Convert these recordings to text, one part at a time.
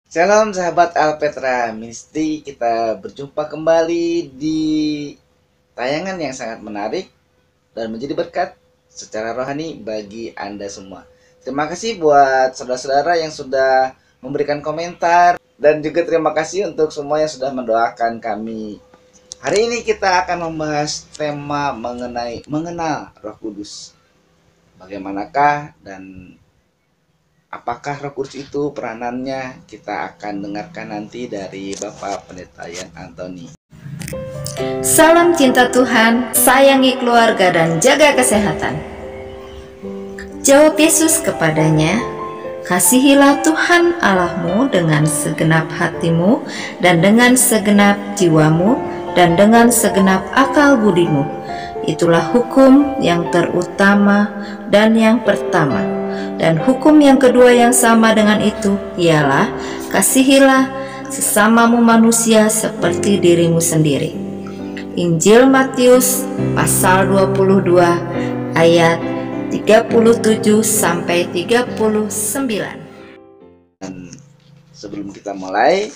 Shalom sahabat Alpetra Ministry, kita berjumpa kembali di tayangan yang sangat menarik dan menjadi berkat secara rohani bagi Anda semua. Terima kasih buat saudara-saudara yang sudah memberikan komentar dan juga terima kasih untuk semua yang sudah mendoakan kami. Hari ini kita akan membahas tema mengenai mengenal Roh Kudus. Bagaimanakah dan apakah Roh Kudus itu peranannya? Kita akan dengarkan nanti dari Bapak Pendeta Yan Antoni. Salam cinta Tuhan, sayangi keluarga dan jaga kesehatan. Jawab Yesus kepadanya, kasihilah Tuhan Allahmu dengan segenap hatimu dan dengan segenap jiwamu dan dengan segenap akal budimu. Itulah hukum yang terutama dan yang pertama. Dan hukum yang kedua yang sama dengan itu ialah kasihilah sesamamu manusia seperti dirimu sendiri. Injil Matius pasal 22 ayat 37 sampai 39. Dan sebelum kita mulai,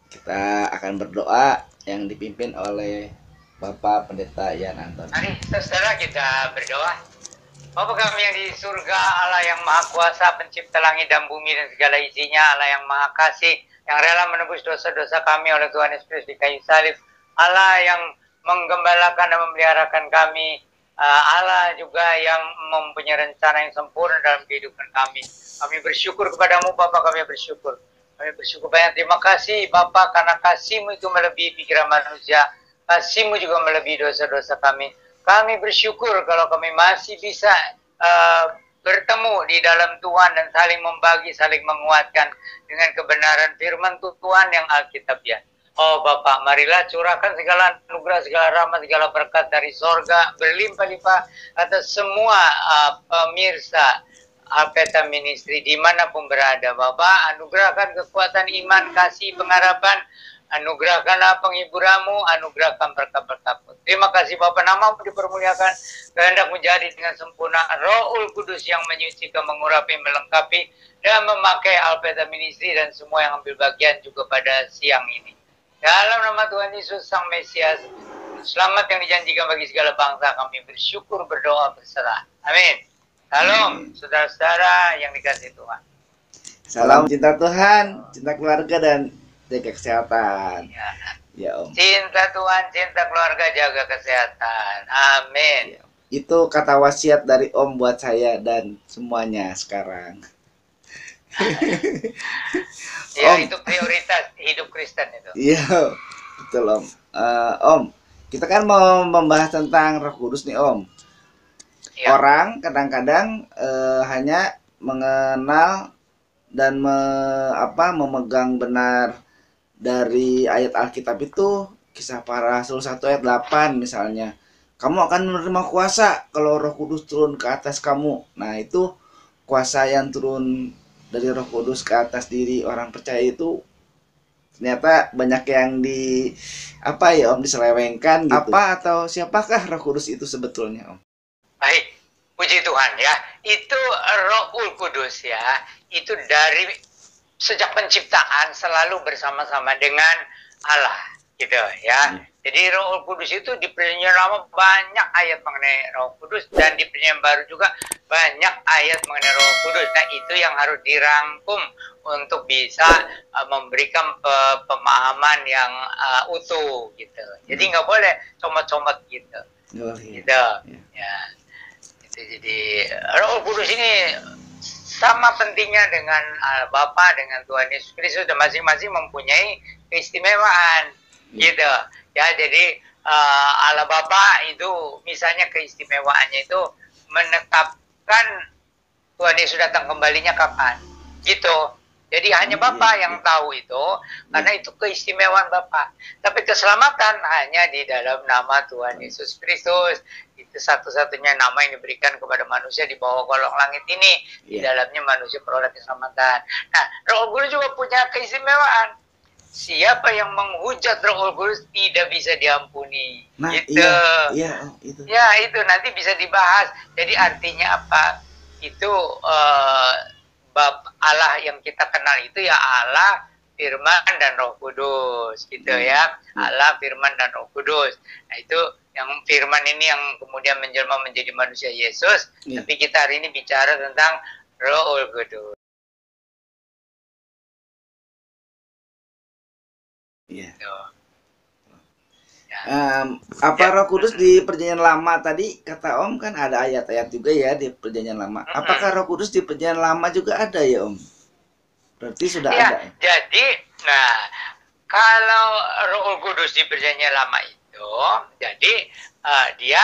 kita akan berdoa yang dipimpin oleh Bapak Pendeta Yan Antoni. Mari saudara kita berdoa. Bapa kami yang di surga, Allah yang maha kuasa, pencipta langit dan bumi dan segala isinya, Allah yang maha kasih, yang rela menebus dosa-dosa kami oleh Tuhan Yesus Kristus di kayu salib, Allah yang menggembalakan dan memeliharakan kami, Allah juga yang mempunyai rencana yang sempurna dalam kehidupan kami. Kami bersyukur kepadamu Bapa, kami bersyukur. Kami bersyukur banyak, terima kasih Bapa, karena kasih-Mu itu melebihi pikiran manusia, kasih-Mu juga melebihi dosa-dosa kami. Kami bersyukur kalau kami masih bisa bertemu di dalam Tuhan dan saling membagi, saling menguatkan dengan kebenaran firman Tuhan yang Alkitabiah. Oh Bapak, marilah curahkan segala anugerah, segala rahmat, segala berkat dari sorga berlimpah-limpah atas semua pemirsa Alpetra Ministry dimanapun berada. Bapak, anugerahkan kekuatan iman, kasih, pengharapan, anugerahkanlah penghiburanmu, anugerahkan berkat-berkat-Mu. Terima kasih Bapak, nama-Mu dipermuliakan, kehendak menjadi dengan sempurna Rohul Kudus yang menyucikan, mengurapi, melengkapi, dan memakai Alpetra Ministry dan semua yang ambil bagian juga pada siang ini. Dalam nama Tuhan Yesus Sang Mesias, selamat yang dijanjikan bagi segala bangsa, kami bersyukur, berdoa, berserah. Amin. Salam, saudara-saudara yang dikasihi Tuhan. Salam cinta Tuhan, cinta keluarga dan jaga kesehatan. Ya Om. Cinta Tuhan, cinta keluarga, jaga kesehatan. Amin. Ya, itu kata wasiat dari Om buat saya dan semuanya sekarang. Ya, Om. itu prioritas hidup Kristen itu. Iya, betul Om. Om, kita kan mau membahas tentang Roh Kudus nih Om. Ya. Orang kadang-kadang hanya mengenal dan memegang benar dari ayat Alkitab itu, Kisah Para Rasul 1 ayat 8 misalnya. Kamu akan menerima kuasa kalau Roh Kudus turun ke atas kamu. Nah, itu kuasa yang turun dari Roh Kudus ke atas diri orang percaya itu ternyata banyak yang diselewengkan gitu. Apa atau siapakah Roh Kudus itu sebetulnya Om? Baik, puji Tuhan ya. Itu Rohul Kudus ya. Itu dari sejak penciptaan selalu bersama-sama dengan Allah gitu ya. Jadi Rohul Kudus itu di Perjanjian Lama banyak ayat mengenai Roh Kudus, dan di Perjanjian Baru juga banyak ayat mengenai Roh Kudus. Nah, itu yang harus dirangkum untuk bisa memberikan pemahaman yang utuh gitu. Jadi nggak boleh comot-comot gitu. Gitu. Ya. Jadi Roh Kudus ini sama pentingnya dengan Bapa, dengan Tuhan Yesus Kristus, dan masing-masing mempunyai keistimewaan gitu ya. Jadi Allah Bapa itu misalnya keistimewaannya itu menetapkan Tuhan Yesus datang kembalinya kapan gitu. Jadi hanya Bapa yang tahu itu, karena itu keistimewaan Bapa. Tapi keselamatan hanya di dalam nama Tuhan Yesus Kristus. Itu satu-satunya nama yang diberikan kepada manusia di bawah kolong langit ini. Di dalamnya manusia peroleh keselamatan. Nah, Roh Kudus juga punya keistimewaan. Siapa yang menghujat Roh Kudus tidak bisa diampuni. Nah, gitu. Itu. Ya, itu nanti bisa dibahas. Jadi artinya apa? Itu Allah yang kita kenal itu ya Allah, Firman, dan Roh Kudus gitu ya. Allah, Firman, dan Roh Kudus. Nah itu yang Firman ini yang kemudian menjelma menjadi manusia Yesus. Tapi kita hari ini bicara tentang Roh Kudus. Iya. Gitu. Apa Roh Kudus di Perjanjian Lama tadi kata Om kan ada ayat-ayat juga ya di Perjanjian Lama. Apakah Roh Kudus di Perjanjian Lama juga ada ya Om? Berarti sudah ya, ada. Jadi, nah kalau Roh Kudus di Perjanjian Lama itu, jadi dia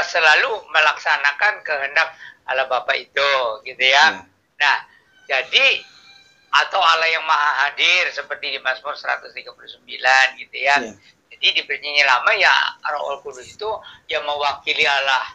selalu melaksanakan kehendak Allah Bapa itu, gitu ya. Nah, jadi atau Allah yang Maha Hadir seperti di Mazmur 139 gitu ya. Jadi di Perjanjian Lama ya Roh Kudus itu yang mewakili Allah,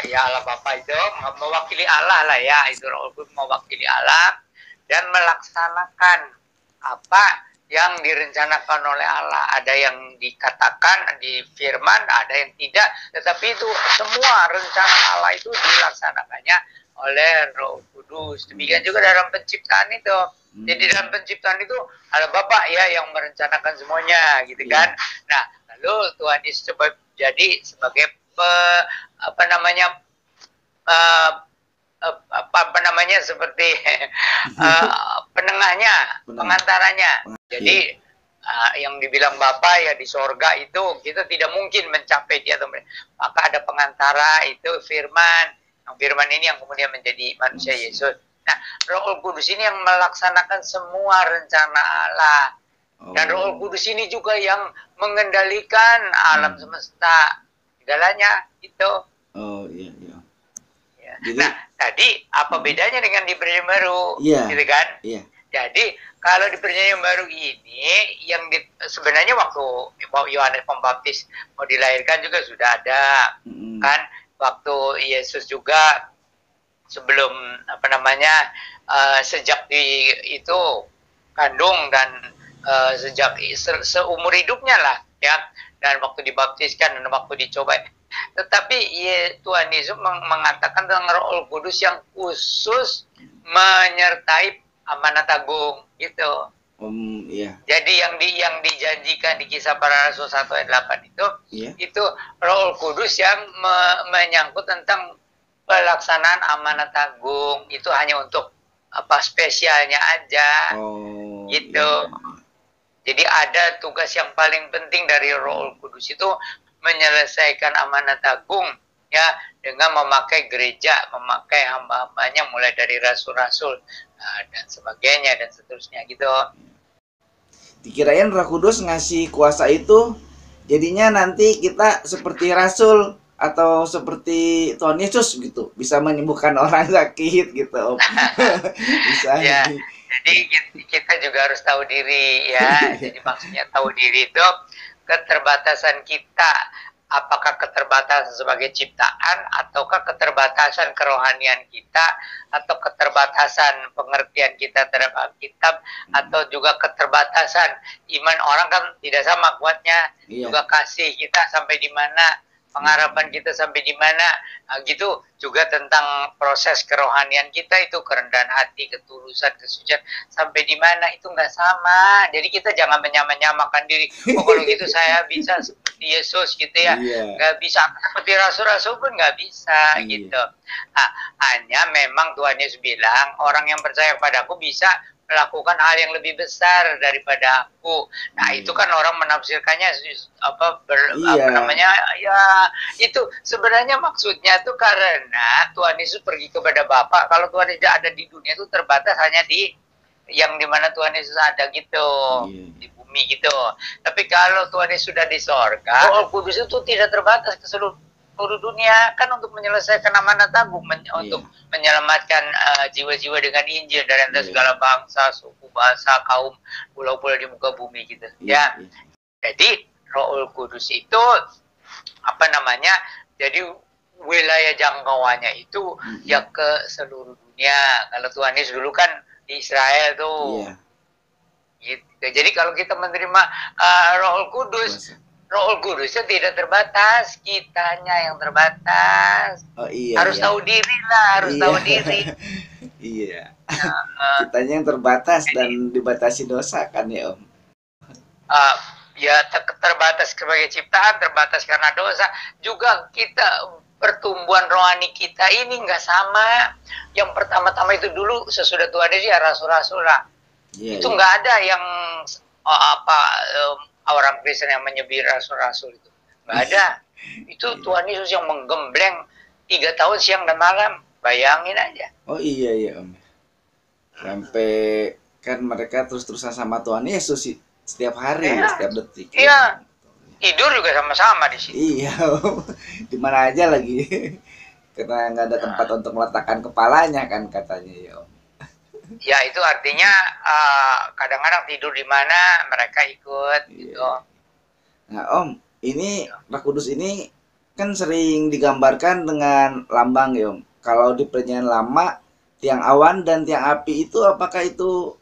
ya Allah Bapa itu mewakili Allah lah ya, itu Roh Kudus mewakili Allah dan melaksanakan apa yang direncanakan oleh Allah. Ada yang dikatakan di firman, ada yang tidak, tetapi itu semua rencana Allah itu dilaksanakannya oleh Roh Kudus. Demikian juga dalam penciptaan itu. Jadi dalam penciptaan itu ada Bapa ya yang merencanakan semuanya, gitu kan. Nah, lalu Tuhan Yesus coba jadi sebagai seperti penengahnya, pengantaranya. Jadi yang dibilang Bapa ya di sorga itu kita tidak mungkin mencapai dia, maka ada pengantara itu Firman. Yang Firman ini yang kemudian menjadi manusia Yesus. Nah, Roh Kudus ini yang melaksanakan semua rencana Allah. Dan Roh Kudus ini juga yang mengendalikan alam semesta, segalanya itu. Jadi, nah, tadi apa bedanya dengan di Perjanjian Baru? Gitu kan? Jadi, kalau di Perjanjian Baru ini, yang sebenarnya waktu Yohanes Pembaptis mau dilahirkan juga sudah ada. Kan? Waktu Yesus juga sebelum sejak itu kandung dan sejak seumur hidupnya lah ya, dan waktu dibaptiskan dan waktu dicoba. Tetapi Tuhan Yesus mengatakan tentang Roh Kudus yang khusus menyertai amanat agung gitu. Jadi yang dijanjikan di Kisah Para Rasul 1 ayat 8 itu Roh Kudus yang menyangkut tentang pelaksanaan amanat agung, itu hanya untuk spesialnya aja, gitu. Jadi ada tugas yang paling penting dari Roh Kudus itu menyelesaikan amanat agung ya, dengan memakai gereja, memakai hamba-hambanya mulai dari rasul-rasul dan sebagainya dan seterusnya gitu. Dikirain Roh Kudus ngasih kuasa itu jadinya nanti kita seperti rasul atau seperti Tuhan Yesus gitu, bisa menyembuhkan orang sakit gitu. Bisa. Ya, jadi kita juga harus tahu diri ya. Jadi maksudnya tahu diri itu keterbatasan kita. Apakah keterbatasan sebagai ciptaan, ataukah keterbatasan kerohanian kita, atau keterbatasan pengertian kita terhadap Alkitab, atau juga keterbatasan iman orang kan tidak sama kuatnya, juga kasih kita sampai di mana, pengharapan kita sampai di mana, gitu. Juga tentang proses kerohanian kita itu, kerendahan hati, ketulusan, kesucian sampai di mana itu nggak sama. Jadi kita jangan menyamakan diri. Oh kalau gitu saya bisa seperti Yesus gitu ya, nggak bisa. Seperti rasul-rasul pun nggak bisa gitu. Hanya memang Tuhan Yesus bilang orang yang percaya kepadaku bisa melakukan hal yang lebih besar daripada aku. Nah, itu kan orang menafsirkannya ya itu sebenarnya maksudnya tuh karena Tuhan Yesus pergi kepada Bapa. Kalau Tuhan Yesus ada di dunia itu terbatas hanya di yang dimana Tuhan Yesus ada gitu, di bumi gitu. Tapi kalau Tuhan Yesus sudah di sorga, Roh Kudus itu tidak terbatas ke seluruh dunia, kan untuk menyelesaikan amanat agung, untuk menyelamatkan jiwa-jiwa dengan Injil dari antara segala bangsa, suku, bahasa, kaum, pulau-pulau di muka bumi gitu. Ya. Jadi Roh Kudus itu jadi wilayah jangkauannya itu ya ke seluruh dunia. Kalau Tuhan Yesus dulu kan di Israel tuh. Gitu. Jadi kalau kita menerima Roh Kudus, Roh Kudusnya tidak terbatas, kitanya yang terbatas. Harus tahu diri lah, harus tahu diri. Iya. Eh, Kitanya yang terbatas dan dibatasi dosa kan ya Om. uh, ya terbatas sebagai ciptaan, terbatas karena dosa. Juga kita pertumbuhan rohani kita ini nggak sama. Yang pertama-tama itu dulu sesudah Tuhan Yesus ya rasul-rasul lah. Iya, Itu iya. nggak ada yang orang Kristen yang menyebut rasul-rasul itu. Nggak ada. Itu Tuhan Yesus yang menggembleng 3 tahun siang dan malam. Bayangin aja. Oh iya ya Om. Sampai kan mereka terus-terusan sama Tuhan Yesus sih setiap hari, Iya. setiap detik. Iya. Tidur juga sama-sama di situ. Iya, Om. Di mana aja lagi. Karena nggak ada tempat untuk meletakkan kepalanya kan katanya ya Om. Ya itu artinya kadang-kadang tidur di mana mereka ikut gitu. Nah Om, ini Roh Kudus ini kan sering digambarkan dengan lambang ya Om. Kalau di Perjanjian Lama, tiang awan dan tiang api itu apakah itu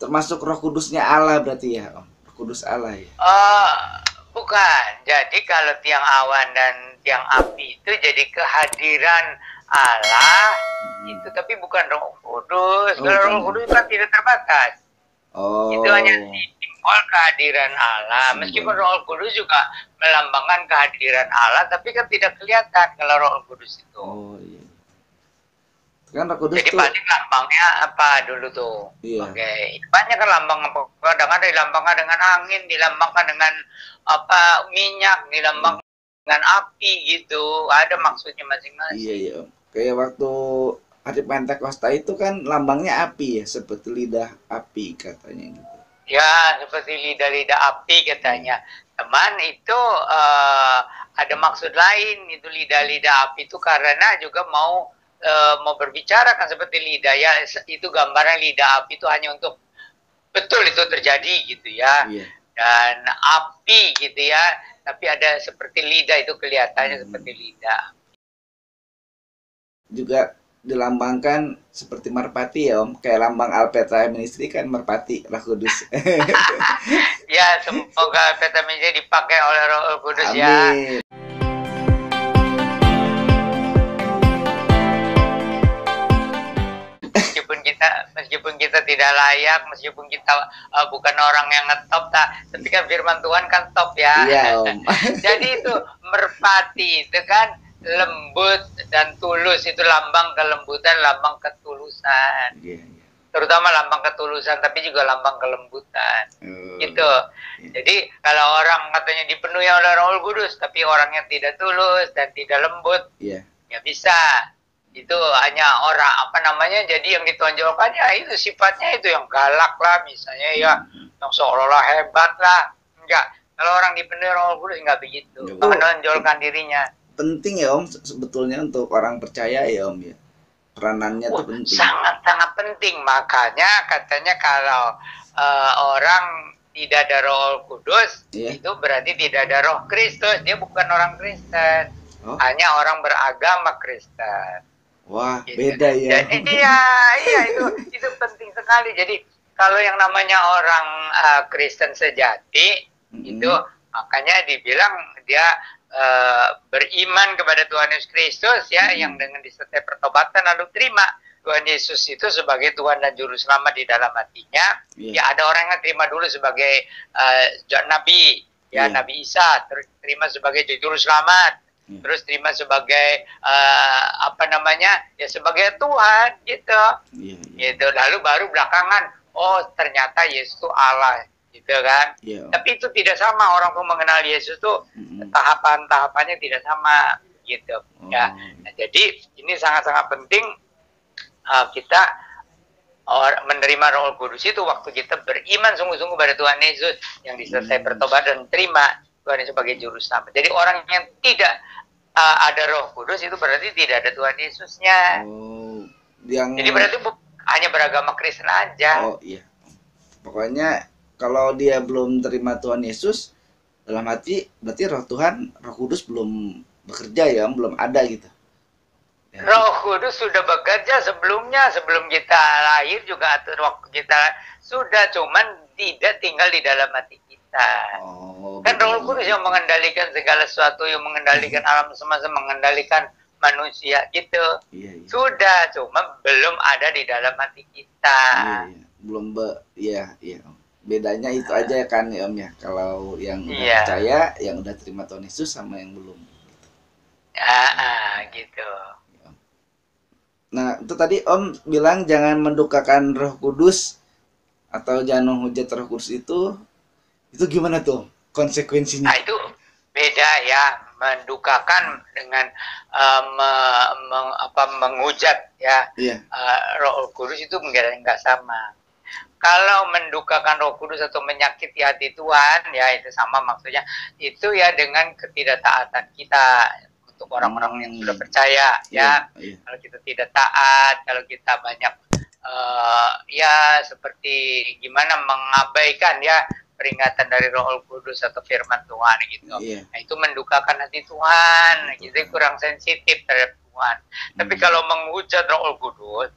termasuk Roh Kudusnya Allah berarti ya Om? Roh Kudus Allah ya? Bukan. Jadi kalau tiang awan dan tiang api itu jadi kehadiran Allah itu, tapi bukan Roh Kudus. Kalau Roh Kudus kan tidak terbatas. Oh. Itu hanya simbol kehadiran Allah. Meskipun Roh Kudus juga melambangkan kehadiran Allah, tapi kan tidak kelihatan kalau Roh Kudus itu. Oh iya. Kan Roh Kudus jadi tuh, paling lambangnya apa dulu tuh? Iya. Oke, banyak kan lambang apa? Kadang-kadang dilambangkan dengan angin, dilambangkan dengan apa minyak, dilambangkan dengan api gitu. Ada maksudnya masing-masing. Iya iya Om. Kayak waktu hari Pentakosta itu kan lambangnya api ya, seperti lidah api katanya gitu. Ya, seperti lidah-lidah api katanya. Teman itu ada maksud lain, itu lidah-lidah api itu karena juga mau berbicara kan seperti lidah ya, itu gambaran lidah api itu hanya untuk betul itu terjadi gitu ya. Iya. Dan api gitu ya, tapi ada seperti lidah itu kelihatannya seperti lidah. Juga dilambangkan seperti merpati ya Om, kayak lambang Alpetra Ministry kan merpati Roh Kudus. Ya, semoga Petaminnya dipakai oleh Roh Kudus ya. Amin. Meskipun kita tidak layak, meskipun kita bukan orang yang ngetop, tapi kan firman Tuhan kan top ya. Iya Om. Jadi itu merpati itu kan lembut dan tulus, itu lambang kelembutan, lambang ketulusan. Iya, iya. Terutama lambang ketulusan, tapi juga lambang kelembutan. Gitu. Jadi kalau orang katanya dipenuhi oleh Roh Kudus, tapi orangnya tidak tulus dan tidak lembut, Iya. ya bisa. Itu hanya orang apa namanya, jadi yang ditonjolkan ya itu sifatnya itu yang galak lah misalnya ya, yang seolah-olah hebat lah. Enggak. Kalau orang dipenuhi Roh Kudus enggak begitu. Menonjolkan dirinya. Penting ya Om sebetulnya untuk orang percaya ya Om ya. Peranannya tuh penting. Sangat-sangat penting. Makanya katanya kalau orang tidak ada Roh Kudus, itu berarti tidak ada Roh Kristus. Dia bukan orang Kristen. Hanya orang beragama Kristen. Wah, beda ya. Jadi iya itu penting sekali. Jadi kalau yang namanya orang Kristen sejati itu makanya dibilang dia beriman kepada Tuhan Yesus Kristus ya, yang dengan disertai pertobatan lalu terima Tuhan Yesus itu sebagai Tuhan dan Juru Selamat di dalam hatinya. Ya ada orang yang terima dulu sebagai Nabi ya, Nabi Isa, terus terima sebagai Juru Selamat. Terus terima sebagai apa namanya ya, sebagai Tuhan gitu. Gitu. Lalu baru belakangan ternyata Yesus itu Allah gitu kan. Tapi itu tidak sama, orang tuh mengenal Yesus tuh tahapan-tahapannya tidak sama gitu. Ya. Nah, jadi ini sangat-sangat penting kita menerima Roh Kudus itu waktu kita beriman sungguh-sungguh pada Tuhan Yesus yang disertai pertobatan dan terima Tuhan sebagai Juru Selamat. Jadi orang yang tidak ada Roh Kudus itu berarti tidak ada Tuhan Yesusnya. Jadi berarti hanya beragama Kristen aja. Oh iya. Pokoknya kalau dia belum terima Tuhan Yesus dalam hati, berarti Roh Tuhan, Roh Kudus belum bekerja ya, belum ada gitu. Ya. Roh Kudus sudah bekerja sebelumnya, sebelum kita lahir juga, atau waktu kita sudah, cuman tidak tinggal di dalam hati kita. Kan Roh Kudus yang mengendalikan segala sesuatu, yang mengendalikan alam semesta, mengendalikan manusia gitu. Iya, iya. Sudah, cuma belum ada di dalam hati kita. Iya, iya. Belum iya, iya Om. Bedanya itu aja kan ya Om ya. Kalau yang udah Iya. percaya, yang udah terima Tuhan Yesus sama yang belum. Gitu. Nah, itu tadi Om bilang jangan mendukakan Roh Kudus atau jangan menghujat Roh Kudus itu gimana tuh konsekuensinya? Nah, itu beda ya, mendukakan dengan menghujat ya. Iya. Roh Kudus itu nggak sama. Kalau mendukakan Roh Kudus atau menyakiti hati Tuhan, ya itu sama maksudnya. Itu ya dengan ketidaktaatan kita untuk orang-orang yang sudah percaya, ya. Iya. Kalau kita tidak taat, kalau kita banyak ya seperti gimana mengabaikan ya peringatan dari Roh Kudus atau firman Tuhan gitu. Iya. Nah, itu mendukakan hati Tuhan, gitu, kurang sensitif terhadap Tuhan. Tapi kalau menghujat Roh Kudus,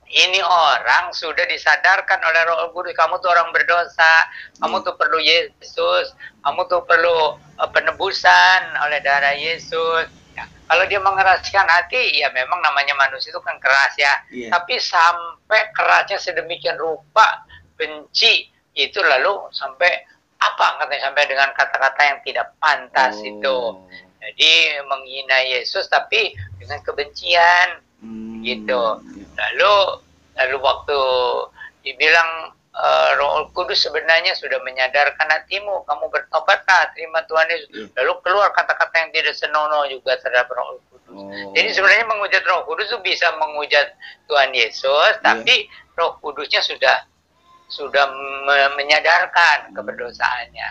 ini orang sudah disadarkan oleh Roh Kudus, kamu tuh orang berdosa, kamu tuh perlu Yesus, kamu tuh perlu penebusan oleh darah Yesus. Ya, kalau dia mengeraskan hati, ya memang namanya manusia itu kan keras ya. Iya. Tapi sampai kerasnya sedemikian rupa, benci, itu lalu sampai apa katanya, sampai dengan kata-kata yang tidak pantas itu. Jadi menghina Yesus tapi dengan kebencian. Gitu. Lalu waktu dibilang Roh Kudus sebenarnya sudah menyadarkan hatimu, kamu bertobatlah, terima Tuhan Yesus. Lalu keluar kata-kata yang tidak senonoh juga terhadap Roh Kudus. Jadi sebenarnya menghujat Roh Kudus itu bisa menghujat Tuhan Yesus, tapi Roh Kudusnya sudah menyadarkan keberdosaannya.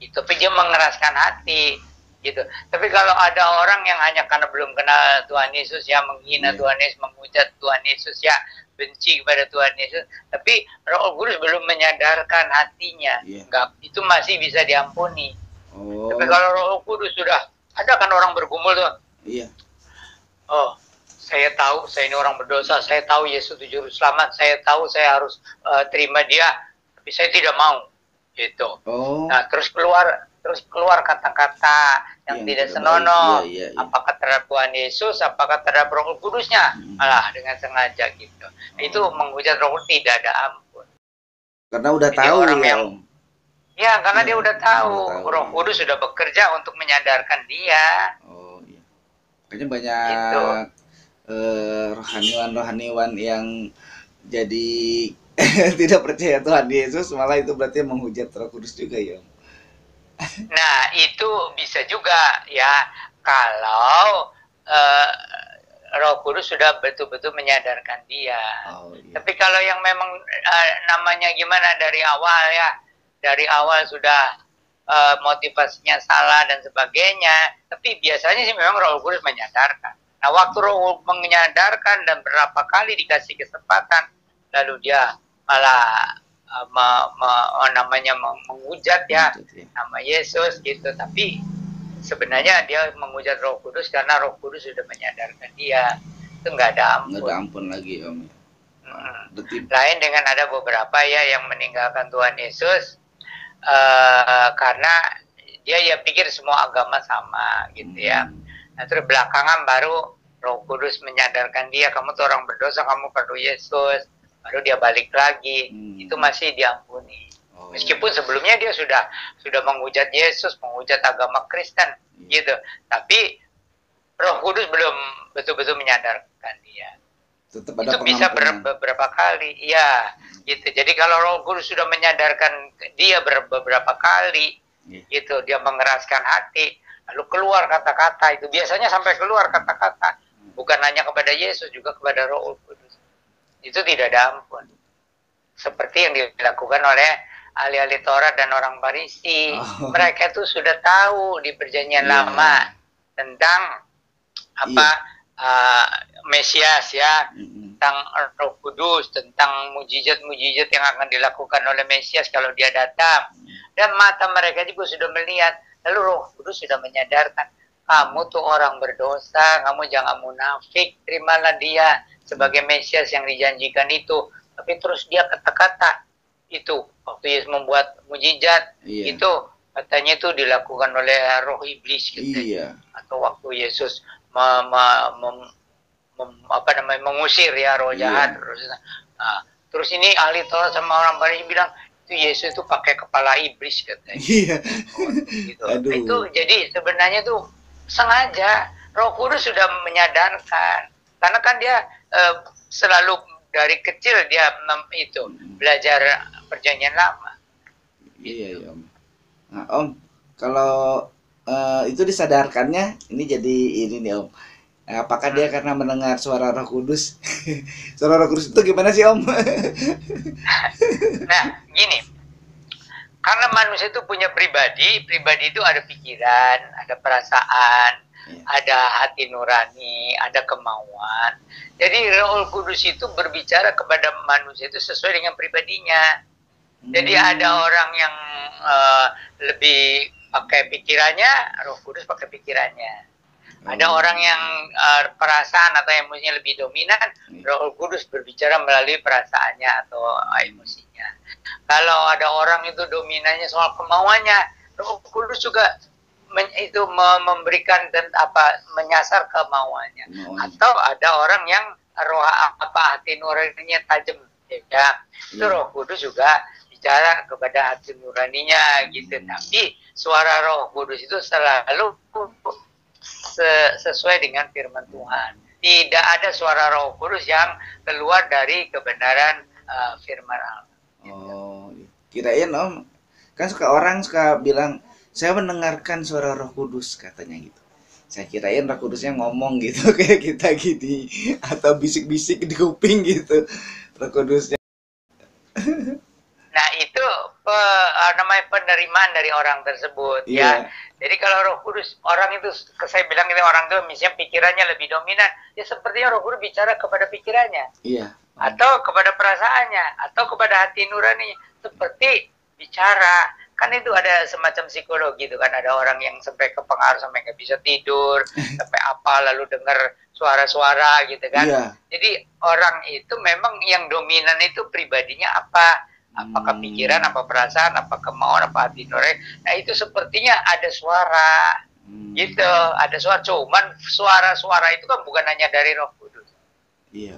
Gitu. Tapi dia mengeraskan hati. Gitu. Tapi kalau ada orang yang hanya karena belum kenal Tuhan Yesus ya menghina Tuhan Yesus, menghujat Tuhan Yesus ya, benci kepada Tuhan Yesus, tapi Roh Kudus belum menyadarkan hatinya, enggak, itu masih bisa diampuni. Tapi kalau Roh Kudus sudah ada kan orang bergumul tuh. Iya. Oh, saya tahu saya ini orang berdosa, saya tahu Yesus itu juru selamat, saya tahu saya harus terima dia, tapi saya tidak mau. Gitu. Nah, terus keluar kata-kata yang tidak senonoh. Apakah terhadap Tuhan Yesus, apakah terhadap Roh Kudusnya, malah dengan sengaja gitu. Itu menghujat Roh Kudus tidak ada ampun. Karena udah jadi tahu orang ya, yang, Om. Ya, karena dia udah tahu. Roh Kudus sudah bekerja untuk menyadarkan dia. Oh iya. Kayaknya banyak rohaniwan-rohaniwan yang jadi tidak percaya Tuhan Yesus, malah itu berarti menghujat Roh Kudus juga ya. Nah, itu bisa juga ya kalau Roh Kudus sudah betul-betul menyadarkan dia. Tapi kalau yang memang namanya gimana dari awal sudah motivasinya salah dan sebagainya, tapi biasanya sih memang Roh Kudus menyadarkan. Nah, waktu Roh menyadarkan dan berapa kali dikasih kesempatan, lalu dia malah menghujat ya nama Yesus gitu. Tapi sebenarnya dia menghujat Roh Kudus karena Roh Kudus sudah menyadarkan dia. Itu nggak ada ampun. Nggak ada ampun lagi, Om. Lain dengan ada beberapa ya yang meninggalkan Tuhan Yesus karena dia ya pikir semua agama sama gitu ya. Nah, terus belakangan baru Roh Kudus menyadarkan dia, kamu tuh orang berdosa, kamu perlu Yesus. Baru dia balik lagi, itu masih diampuni. Meskipun sebelumnya dia sudah menghujat Yesus, menghujat agama Kristen, gitu. Tapi Roh Kudus belum betul-betul menyadarkan dia. Tetap ada itu bisa beberapa kali, ya, gitu. Jadi kalau Roh Kudus sudah menyadarkan dia beberapa kali, gitu, dia mengeraskan hati, lalu keluar kata-kata itu. Biasanya sampai keluar kata-kata, bukan hanya kepada Yesus, juga kepada Roh Kudus. Itu tidak ada ampun. Seperti yang dilakukan oleh ahli-ahli Taurat dan orang Farisi. Mereka itu sudah tahu di perjanjian lama tentang Mesias ya, tentang Roh Kudus, tentang mujizat-mujizat yang akan dilakukan oleh Mesias kalau dia datang. Dan mata mereka juga sudah melihat. Lalu Roh Kudus sudah menyadarkan, kamu tuh orang berdosa, kamu jangan munafik, terimalah dia sebagai Mesias yang dijanjikan itu. Tapi terus dia kata-kata itu waktu Yesus membuat mujizat itu katanya itu dilakukan oleh roh iblis gitu. Atau waktu Yesus mengusir ya roh jahat. Terus ini ahli Taurat sama orang Farisi bilang itu Yesus itu pakai kepala iblis katanya. Iya. Gitu. Itu jadi sebenarnya tuh sengaja Roh Kudus sudah menyadarkan, karena kan dia selalu dari kecil dia itu belajar perjanjian lama. Iya, Om. Nah, Om, kalau itu disadarkannya, ini jadi ini nih, Om. Apakah dia karena mendengar suara Roh Kudus? Suara Roh Kudus itu gimana sih, Om? Nah, gini. Karena manusia itu punya pribadi itu ada pikiran, ada perasaan, ada hati nurani, ada kemauan. Jadi Roh Kudus itu berbicara kepada manusia itu sesuai dengan pribadinya. Jadi ada orang yang lebih pakai pikirannya, Roh Kudus pakai pikirannya. Ada orang yang perasaan atau emosinya lebih dominan, Roh Kudus berbicara melalui perasaannya atau emosinya. Kalau ada orang itu dominannya soal kemauannya, Roh Kudus juga memberikan dan menyasar kemauannya. Atau ada orang yang hati nuraninya tajam, ya. Itu Roh Kudus juga bicara kepada hati nuraninya gitu. Tapi suara Roh Kudus itu selalu sesuai dengan firman Tuhan. Tidak ada suara Roh Kudus yang keluar dari kebenaran firman Allah. Oh, kirain Om, kan orang suka bilang saya mendengarkan suara Roh Kudus katanya gitu. Saya kirain Roh Kudusnya ngomong gitu kayak kita gini atau bisik-bisik di kuping gitu Roh Kudusnya. Nah itu namanya penerimaan dari orang tersebut, ya. Jadi kalau Roh Kudus, orang itu, saya bilang ini orang itu misalnya pikirannya lebih dominan, ya sepertinya Roh Kudus bicara kepada pikirannya, atau kepada perasaannya, atau kepada hati nurani, seperti bicara. Kan itu ada semacam psikologi itu kan, ada orang yang sampai kepengaruh sampai nggak bisa tidur, sampai lalu dengar suara-suara gitu kan. Jadi orang itu memang yang dominan itu pribadinya apa? Apakah pikiran, apa perasaan, apa kemauan, apa hati nurani. Nah itu sepertinya ada suara gitu, ada suara. Cuman suara-suara itu kan bukan hanya dari Roh Kudus.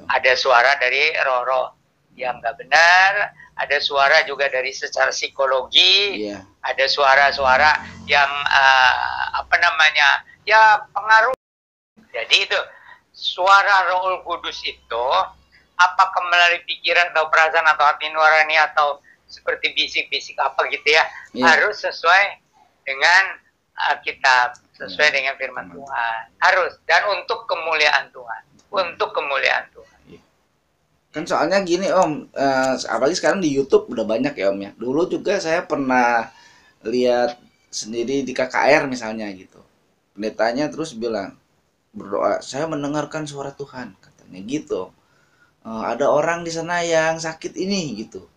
Ada suara dari roh-roh yang nggak benar, ada suara juga dari secara psikologi, ada suara-suara yang ya pengaruh. Jadi itu suara Roh Kudus itu apakah melalui pikiran atau perasaan atau hati nurani atau seperti bisik-bisik apa gitu ya, harus sesuai dengan kitab, sesuai dengan firman Tuhan, harus, dan untuk kemuliaan Tuhan, Kan soalnya gini Om, apalagi sekarang di YouTube udah banyak ya Om ya. Dulu juga saya pernah lihat sendiri di KKR misalnya gitu, pendetanya terus bilang berdoa, saya mendengarkan suara Tuhan katanya gitu. Ada orang di sana yang sakit ini gitu,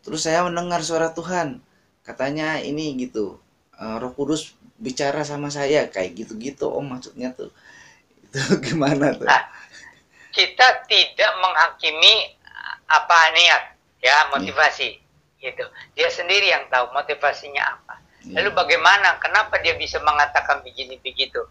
terus saya mendengar suara Tuhan katanya ini gitu, Roh Kudus bicara sama saya kayak gitu-gitu Om, maksudnya tuh itu gimana tuh? Nah, kita tidak menghakimi apa niat ya, motivasi gitu, dia sendiri yang tahu motivasinya apa. Lalu bagaimana, kenapa dia bisa mengatakan begini begitu?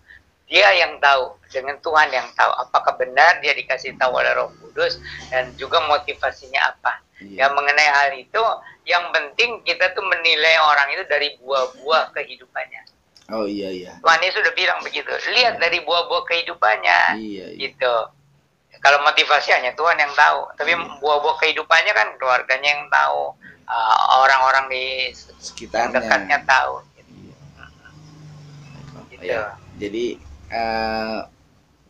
Dia yang tahu, dengan Tuhan yang tahu apakah benar dia dikasih tahu oleh Roh Kudus dan juga motivasinya apa. Ya mengenai hal itu, yang penting kita tuh menilai orang itu dari buah-buah kehidupannya. Oh iya. Tuhan Yesus sudah bilang begitu, lihat dari buah-buah kehidupannya. Gitu. Kalau motivasi hanya Tuhan yang tahu, tapi buah-buah kehidupannya kan keluarganya yang tahu, orang-orang di sekitarnya dekatnya tahu. Gitu. Jadi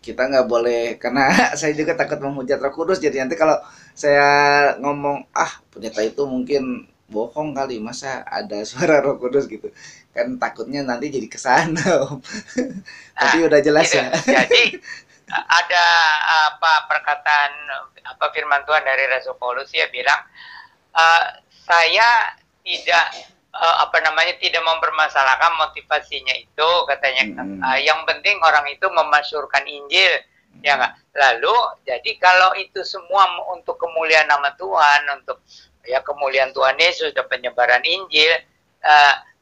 kita nggak boleh, karena saya juga takut menghujat Roh Kudus. Jadi nanti kalau saya ngomong pendeta itu mungkin bohong kali, masa ada suara Roh Kudus gitu kan, takutnya nanti jadi kesana Om. Tapi udah jelas gitu. Ya. Jadi ada perkataan firman Tuhan dari Rasul Paulus, dia bilang saya tidak mempermasalahkan motivasinya itu, katanya. Yang penting orang itu memasyurkan Injil, ya nggak. Lalu jadi kalau itu semua untuk kemuliaan nama Tuhan, untuk ya kemuliaan Tuhan Yesus dan penyebaran Injil,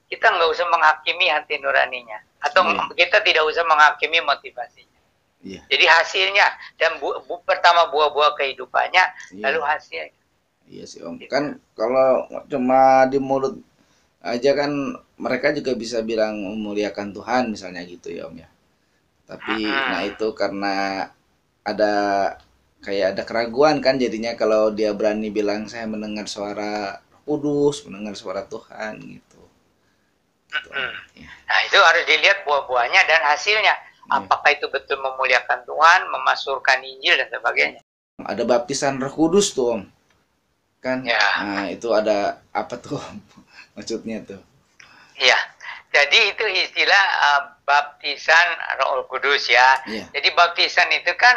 kita nggak usah menghakimi hati nuraninya, atau kita tidak usah menghakimi motivasinya. Iya. Jadi hasilnya dan pertama buah-buah kehidupannya, Iya. lalu hasil. Iya sih Om. Kan kalau cuma di mulut aja kan mereka juga bisa bilang memuliakan Tuhan misalnya gitu ya Om ya. Tapi nah Mm-mm. itu karena ada kayak ada keraguan kan jadinya kalau dia berani bilang saya mendengar suara Roh Kudus, mendengar suara Tuhan gitu. Gitu Om. Mm-mm. Ya. Nah, itu harus dilihat buah-buahnya dan hasilnya. Iya. Apakah itu betul memuliakan Tuhan, memasurkan Injil dan sebagainya. Ada baptisan Roh Kudus tuh Om. Kan? Ya, Nah, itu ada apa tuh Om? Maksudnya tuh. ya. Jadi itu istilah baptisan Roh Kudus ya. Iya. Jadi baptisan itu kan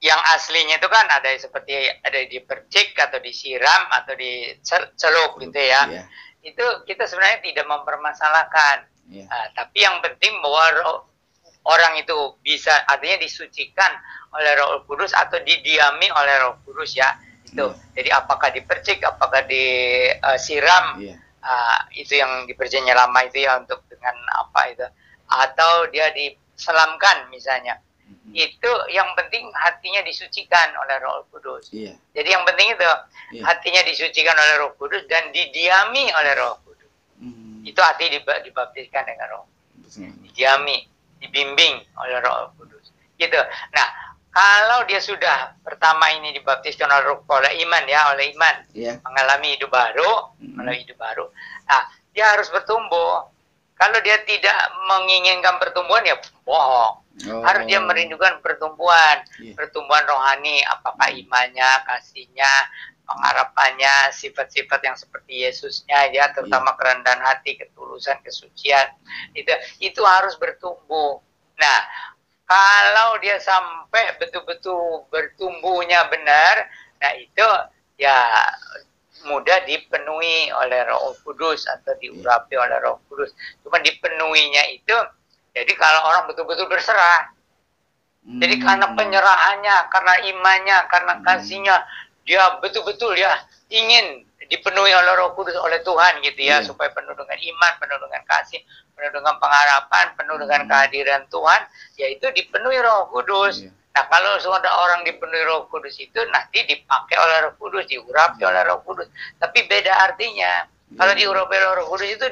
yang aslinya itu kan ada seperti ada dipercik atau disiram atau dicelup gitu ya. Iya. Itu kita sebenarnya tidak mempermasalahkan. Iya. Tapi yang penting bahwa orang itu bisa artinya disucikan oleh Roh Kudus atau didiami oleh Roh Kudus ya. Itu. Iya. Jadi apakah dipercik, apakah disiram, Iya. itu yang di perjanjian lama itu ya untuk dengan apa itu, atau dia diselamkan misalnya. Itu yang penting hatinya disucikan oleh Roh Kudus. Iya. Jadi yang penting itu Iya. hatinya disucikan oleh Roh Kudus dan didiami oleh Roh Kudus. Itu hati dibaptiskan dengan Roh. Didiami, dibimbing oleh Roh Kudus. Gitu. Nah, kalau dia sudah pertama ini dibaptiskan oleh iman ya, oleh iman, Iya. mengalami hidup baru, melalui hidup baru. Nah, dia harus bertumbuh. Kalau dia tidak menginginkan pertumbuhan ya bohong. Oh. Harus dia merindukan pertumbuhan, Iya. pertumbuhan rohani, apakah imannya, kasihnya, pengharapannya, sifat-sifat yang seperti Yesusnya ya, terutama kerendahan hati, ketulusan, kesucian. Itu harus bertumbuh. Nah, kalau dia sampai betul-betul bertumbuhnya benar, nah itu ya mudah dipenuhi oleh Roh Kudus atau diurapi oleh Roh Kudus. Cuma dipenuhinya itu, jadi kalau orang betul-betul berserah, jadi karena penyerahannya, karena imannya, karena kasihnya, dia betul-betul ya ingin dipenuhi oleh Roh Kudus, oleh Tuhan gitu ya, supaya penuh dengan iman, penuh dengan kasih, penuh dengan pengharapan, penuh dengan kehadiran Tuhan, yaitu dipenuhi Roh Kudus. Nah, kalau sudah orang dipenuhi Roh Kudus itu nanti dipakai oleh Roh Kudus, diurapi oleh Roh Kudus. Tapi beda artinya. Kalau diurapi oleh Roh Kudus itu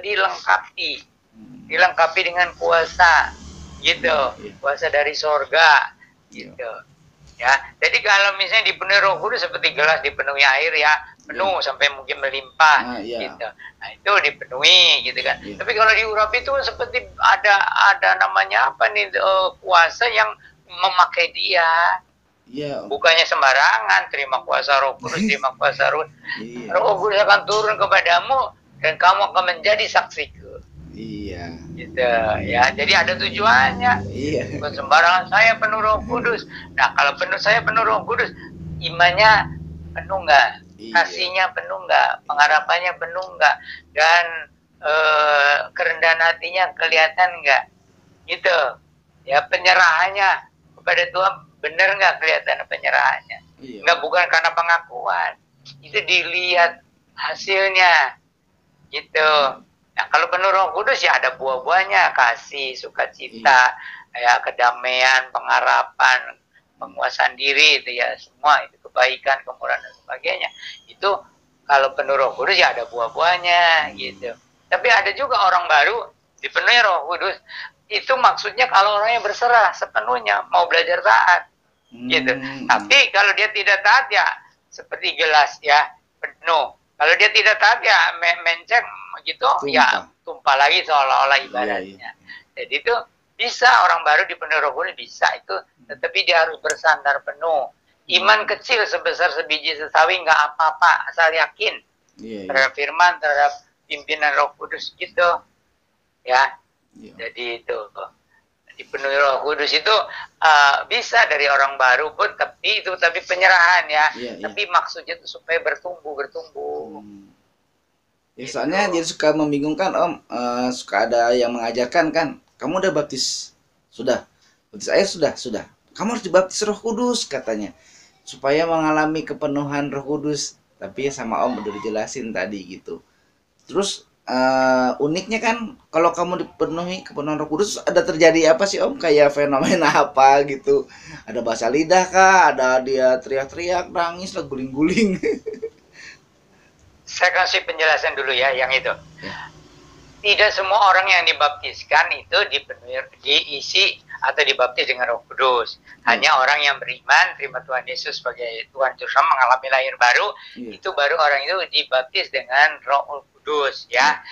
dilengkapi dengan kuasa, gitu, kuasa dari sorga, gitu. Ya, jadi kalau misalnya dipenuhi Roh Kudus seperti gelas dipenuhi air ya, penuh sampai mungkin melimpah, gitu. Nah itu dipenuhi, gitu kan. Tapi kalau diurapi itu seperti ada namanya apa nih, kuasa yang memakai dia. Bukannya sembarangan terima kuasa Roh Kudus, terima kuasa Roh. Roh Kudus akan turun kepadamu dan kamu akan menjadi saksiku. Iya. Gitu ya. Jadi ada tujuannya. Iya. Bukan sembarangan saya penuh Roh Kudus. Nah, kalau saya penuh Roh Kudus, imannya penuh nggak? Kasihnya penuh nggak? Pengharapannya penuh nggak? Dan kerendahan hatinya kelihatan nggak? Gitu. Ya, penyerahannya kepada Tuhan benar nggak kelihatan penyerahannya? Nggak, bukan karena pengakuan. Itu dilihat hasilnya. Gitu. Nah, kalau penuh Roh Kudus ya ada buah-buahnya, kasih, sukacita, ya kedamaian, pengharapan, penguasaan diri itu ya, semua itu kebaikan, kemurahan dan sebagainya. Itu kalau penuh Roh Kudus ya ada buah-buahnya gitu. Tapi ada juga orang baru dipenuhi Roh Kudus. Itu maksudnya kalau orangnya berserah sepenuhnya mau belajar taat. Gitu. Tapi kalau dia tidak taat ya seperti gelas ya, penuh. Kalau dia tidak taat ya menceng gitu, ya tumpah lagi seolah-olah ibaratnya. Jadi itu bisa orang baru dipenuhi Roh Kudus bisa itu, tetapi dia harus bersandar penuh. Iman kecil sebesar sebiji sesawi nggak apa-apa, asal yakin terhadap firman, terhadap pimpinan Roh Kudus gitu. Ya. Jadi itu dipenuhi Roh Kudus itu bisa dari orang baru pun, tapi penyerahan ya. Tapi maksudnya itu supaya bertumbuh. Ya soalnya dia suka membingungkan Om, suka ada yang mengajarkan kan, kamu udah baptis? Sudah. Baptis air sudah. Kamu harus dibaptis Roh Kudus katanya, supaya mengalami kepenuhan Roh Kudus. Tapi sama Om udah dijelasin tadi gitu. Terus uniknya kan kalau kamu dipenuhi kepenuhan Roh Kudus ada terjadi apa sih Om? Kayak fenomena apa gitu? Ada bahasa lidah kah? Ada dia teriak-teriak, nangis lah, guling-guling. Saya kasih penjelasan dulu ya yang itu. Ya. Tidak semua orang yang dibaptiskan itu diisi atau dibaptis dengan Roh Kudus. Hanya orang yang beriman, terima Tuhan Yesus sebagai Tuhan Juru Selamat, mengalami lahir baru, itu baru orang itu dibaptis dengan Roh Kudus ya.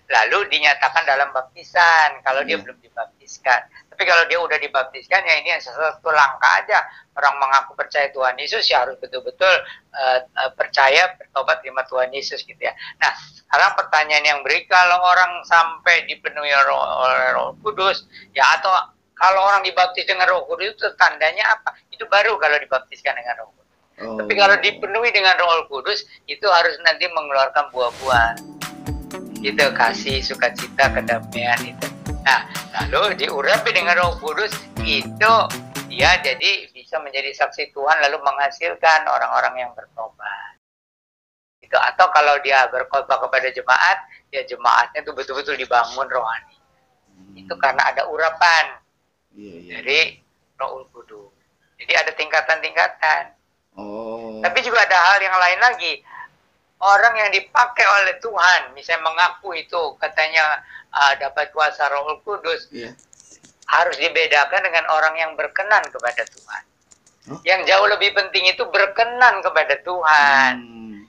Lalu dinyatakan dalam baptisan kalau dia belum dibaptiskan. Tapi kalau dia udah dibaptiskan, ya ini satu langkah aja. Orang mengaku percaya Tuhan Yesus ya harus betul-betul percaya, bertobat, terima Tuhan Yesus gitu ya. Nah, sekarang pertanyaan yang kalau orang sampai dipenuhi oleh Roh Kudus, ya atau kalau orang dibaptis dengan Roh Kudus itu tandanya apa? Itu baru kalau dibaptiskan dengan Roh Kudus. Tapi kalau dipenuhi dengan Roh Kudus, itu harus nanti mengeluarkan buah-buah. Gitu, kasih, sukacita, kedamaian itu. Nah, lalu diurapi dengan Roh Kudus, itu dia jadi bisa menjadi saksi Tuhan lalu menghasilkan orang-orang yang bertobat. Itu atau kalau dia berkhotbah kepada jemaat, ya jemaatnya itu betul-betul dibangun rohani. Itu karena ada urapan dari Roh Kudus. Jadi ada tingkatan-tingkatan. Tapi juga ada hal yang lain lagi. Orang yang dipakai oleh Tuhan, misalnya mengaku itu katanya dapat kuasa Roh Kudus, harus dibedakan dengan orang yang berkenan kepada Tuhan. Yang jauh lebih penting itu berkenan kepada Tuhan.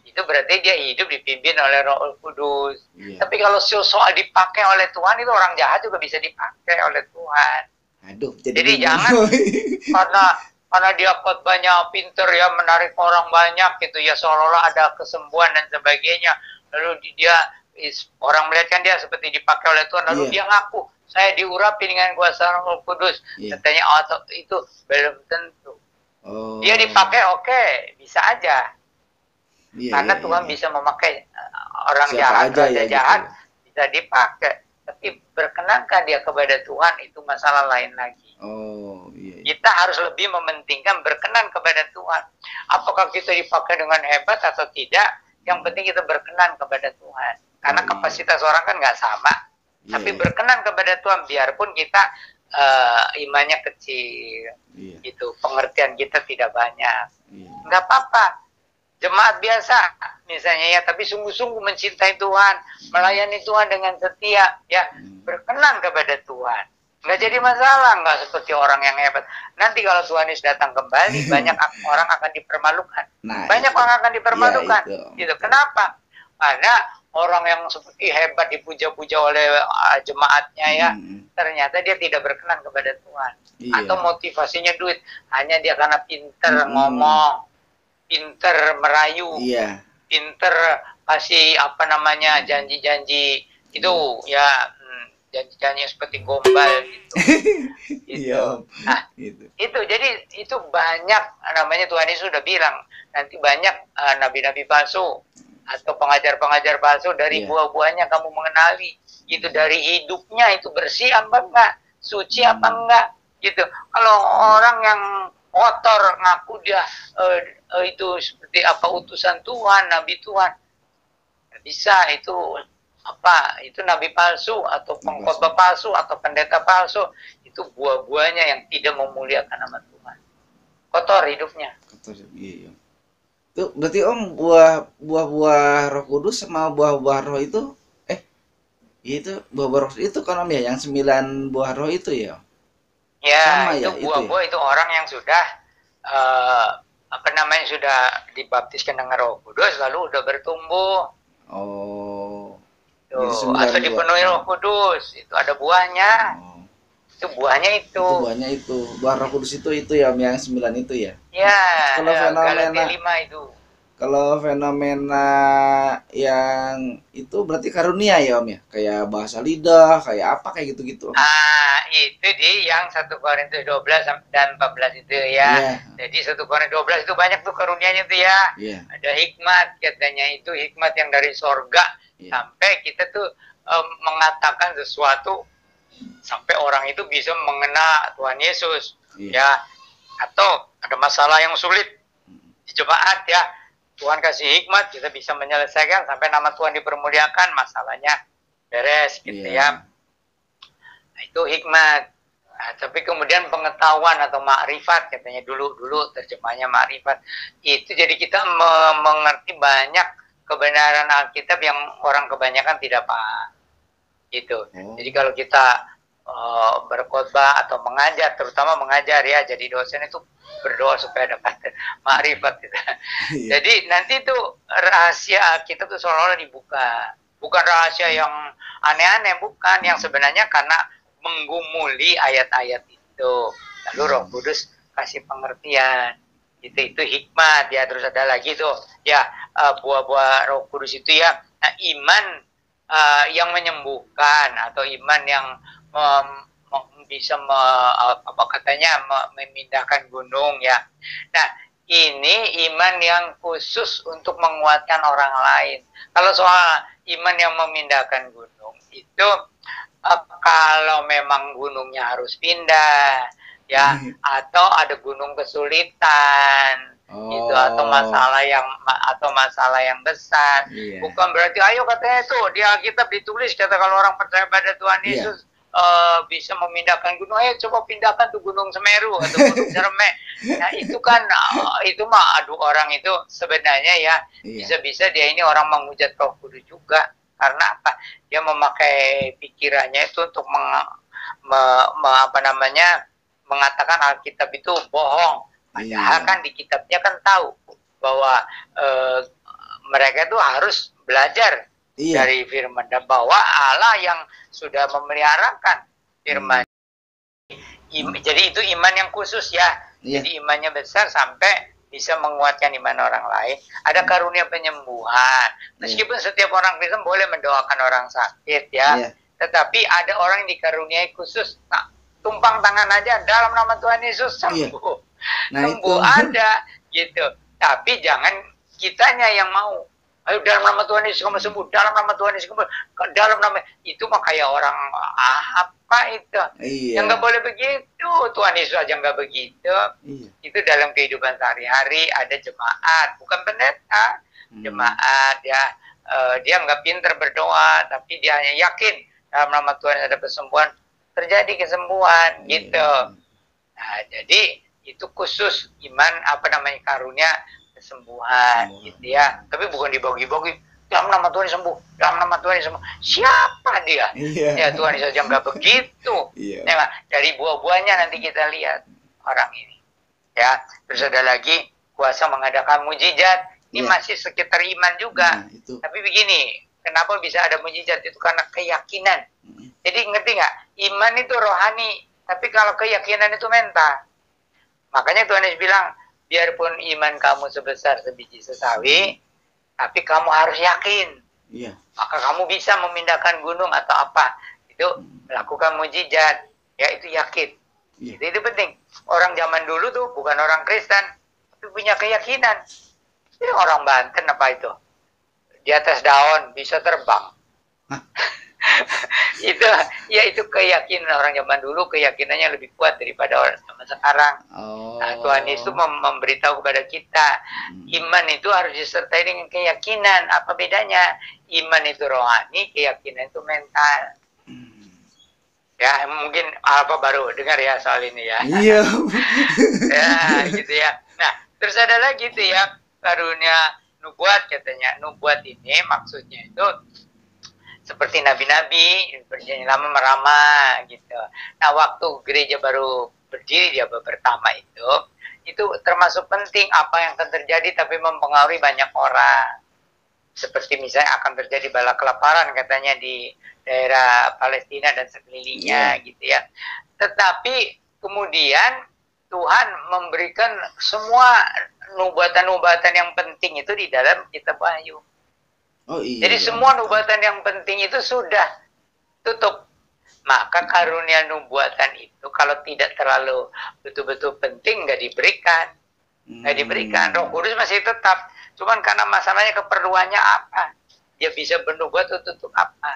Itu berarti dia hidup dipimpin oleh Roh Kudus. Tapi kalau soal dipakai oleh Tuhan, itu orang jahat juga bisa dipakai oleh Tuhan. Aduh, jadi jangan karena dia khotbahnya pinter ya, menarik orang banyak gitu ya, seolah-olah ada kesembuhan dan sebagainya, lalu dia orang melihatkan dia seperti dipakai oleh Tuhan, lalu dia ngaku saya diurapi dengan kuasa Roh Kudus, katanya itu belum tentu. Dia dipakai bisa aja, karena Tuhan bisa memakai orang jahat, raja jahat bisa dipakai, tapi berkenankah dia kepada Tuhan itu masalah lain lagi. Kita harus lebih mementingkan berkenan kepada Tuhan. Apakah kita dipakai dengan hebat atau tidak, yang penting kita berkenan kepada Tuhan. Karena kapasitas orang kan nggak sama. Tapi berkenan kepada Tuhan, biarpun kita imannya kecil, gitu, pengertian kita tidak banyak, nggak apa-apa. Jemaat biasa misalnya ya, tapi sungguh-sungguh mencintai Tuhan, melayani Tuhan dengan setia, ya berkenan kepada Tuhan. Nggak jadi masalah, nggak seperti orang yang hebat. Nanti kalau Tuhan Yesus datang kembali, banyak orang akan dipermalukan. Banyak orang akan dipermalukan. Gitu. Kenapa? Karena orang yang seperti hebat dipuja-puja oleh jemaatnya ya, ternyata dia tidak berkenan kepada Tuhan. Atau motivasinya duit, hanya dia karena pinter ngomong, pinter merayu, pinter kasih janji-janji itu ya. Janji-janji seperti gombal gitu. Nah, itu jadi itu banyak, namanya Tuhan Yesus sudah bilang nanti banyak nabi-nabi palsu atau pengajar-pengajar palsu, dari buah-buahnya kamu mengenali. Itu dari hidupnya itu bersih apa enggak, suci apa enggak gitu. Kalau orang yang kotor ngaku dia itu seperti utusan Tuhan, nabi Tuhan, bisa itu itu nabi palsu atau pengkhotbah palsu atau pendeta palsu, itu buah-buahnya yang tidak memuliakan nama Tuhan, kotor hidupnya. Itu berarti Om, buah-buah Roh Kudus sama buah-buah Roh itu itu buah-buah Roh itu kan Om ya, yang 9 buah Roh itu ya? Ya, itu buah-buah itu orang yang sudah sudah dibaptiskan dengan Roh Kudus lalu udah bertumbuh. Atau dipenuhi Roh Kudus, itu ada buahnya. Itu buahnya itu. Buahnya itu. Buah Roh Kudus itu ya, yang 9 itu ya. Ya. Kalau fenomena 5 itu. Kalau fenomena yang itu berarti karunia ya Om ya, kayak bahasa lidah, kayak apa kayak gitu-gitu. Itu di yang 1 Korintus 12 dan 14 itu ya. Jadi 1 Korintus 12 itu banyak tuh karunianya tuh ya. Ada hikmat, katanya itu hikmat yang dari sorga. Sampai kita tuh mengatakan sesuatu sampai orang itu bisa mengena Tuhan Yesus ya. Atau ada masalah yang sulit di jemaat ya, Tuhan kasih hikmat, kita bisa menyelesaikan sampai nama Tuhan dipermuliakan, masalahnya beres gitu ya. Nah, itu hikmat. Nah, tapi kemudian pengetahuan atau makrifat, katanya dulu terjemahnya makrifat, itu jadi kita mengerti banyak kebenaran Alkitab yang orang kebanyakan tidak paham. Gitu. Jadi kalau kita berkhotbah atau mengajar, terutama mengajar ya, jadi dosen itu berdoa supaya dapat makrifat gitu. Jadi nanti itu rahasia kita tuh seolah-olah dibuka. Bukan rahasia yang aneh-aneh, bukan, yang sebenarnya karena menggumuli ayat-ayat itu. Lalu Roh Kudus kasih pengertian. Itu hikmat ya. Terus ada lagi tuh ya, buah-buah Roh Kudus itu ya, iman yang menyembuhkan, atau iman yang bisa memindahkan gunung ya. Nah, ini iman yang khusus untuk menguatkan orang lain. Kalau soal iman yang memindahkan gunung itu, kalau memang gunungnya harus pindah ya, atau ada gunung kesulitan, itu atau masalah yang besar, bukan berarti ayo katanya itu di Alkitab ditulis, kata kalau orang percaya pada Tuhan Yesus bisa memindahkan gunung, ayo coba pindahkan tuh gunung Semeru atau gunung Cermek. Nah itu kan itu mah orang itu sebenarnya ya, bisa-bisa dia ini orang menghujat Roh Kudus juga. Karena apa? Dia memakai pikirannya itu untuk mengatakan Alkitab itu bohong. Padahal kan di kitabnya kan tahu bahwa mereka itu harus belajar dari firman, dan bahwa Allah yang sudah memeliharakan firman. Jadi itu iman yang khusus ya. Jadi imannya besar sampai bisa menguatkan iman orang lain. Ada karunia penyembuhan. Meskipun setiap orang Kristen boleh mendoakan orang sakit ya. Tetapi ada orang yang dikaruniai khusus. Nah, tumpang tangan aja dalam nama Tuhan Yesus sembuh. Sembuh ada gitu. Tapi jangan kitanya yang mau. Ayo dalam nama Tuhan Yesus kamu sembuh. Dalam nama Tuhan Yesus kamu. Dalam nama itu mah kayak orang apa itu? Yang nggak boleh begitu. Tuhan Yesus aja nggak begitu. Itu dalam kehidupan sehari-hari ada jemaat, bukan pendeta. Jemaat ya, dia nggak pinter berdoa, tapi dia hanya yakin dalam nama Tuhan ada kesembuhan, terjadi kesembuhan gitu. Nah, jadi itu khusus iman karunia kesembuhan gitu ya. Tapi bukan dibagi-bagi. Dalam nama Tuhan sembuh, dalam nama Tuhan sembuh. Siapa dia? Ya Tuhan saja nggak begitu. Nah, dari buah-buahnya nanti kita lihat orang ini. Ya, terus ada lagi kuasa mengadakan mujizat. Ini masih sekitar iman juga. Tapi begini, kenapa bisa ada mujizat itu karena keyakinan. Jadi ngerti nggak? Iman itu rohani, tapi kalau keyakinan itu mental. Makanya Tuhan Yesus bilang, biarpun iman kamu sebesar sebiji sesawi, tapi kamu harus yakin. Maka kamu bisa memindahkan gunung atau apa. Itu melakukan mujizat. Ya, itu yakin. Itu penting. Orang zaman dulu tuh bukan orang Kristen, tapi punya keyakinan. Ini orang Banten apa itu? Di atas daun bisa terbang. itu keyakinan orang zaman dulu, keyakinannya lebih kuat daripada orang zaman sekarang. Nah, Tuhan Yesus memberitahu kepada kita, iman itu harus disertai dengan keyakinan. Apa bedanya? Iman itu rohani, keyakinan itu mental. Ya, mungkin apa baru dengar ya soal ini ya. Ya, gitu ya. Nah, terus ada lagi tuh ya, karunia nubuat katanya. Nubuat ini maksudnya itu seperti nabi-nabi, perjanjian lama meramah gitu. Nah, waktu gereja baru berdiri di abad pertama itu termasuk penting apa yang akan terjadi, tapi mempengaruhi banyak orang. Seperti misalnya akan terjadi bala kelaparan katanya di daerah Palestina dan sekelilingnya gitu ya. Tetapi kemudian Tuhan memberikan semua nubuatan-nubuatan yang penting itu di dalam kitab Wahyu. Jadi semua nubuatan yang penting itu sudah tutup. Maka karunia nubuatan itu kalau tidak terlalu betul-betul penting nggak diberikan. Nggak diberikan. Roh Kudus masih tetap. Cuman karena masalahnya keperluannya apa? Dia bisa bernubuat untuk apa?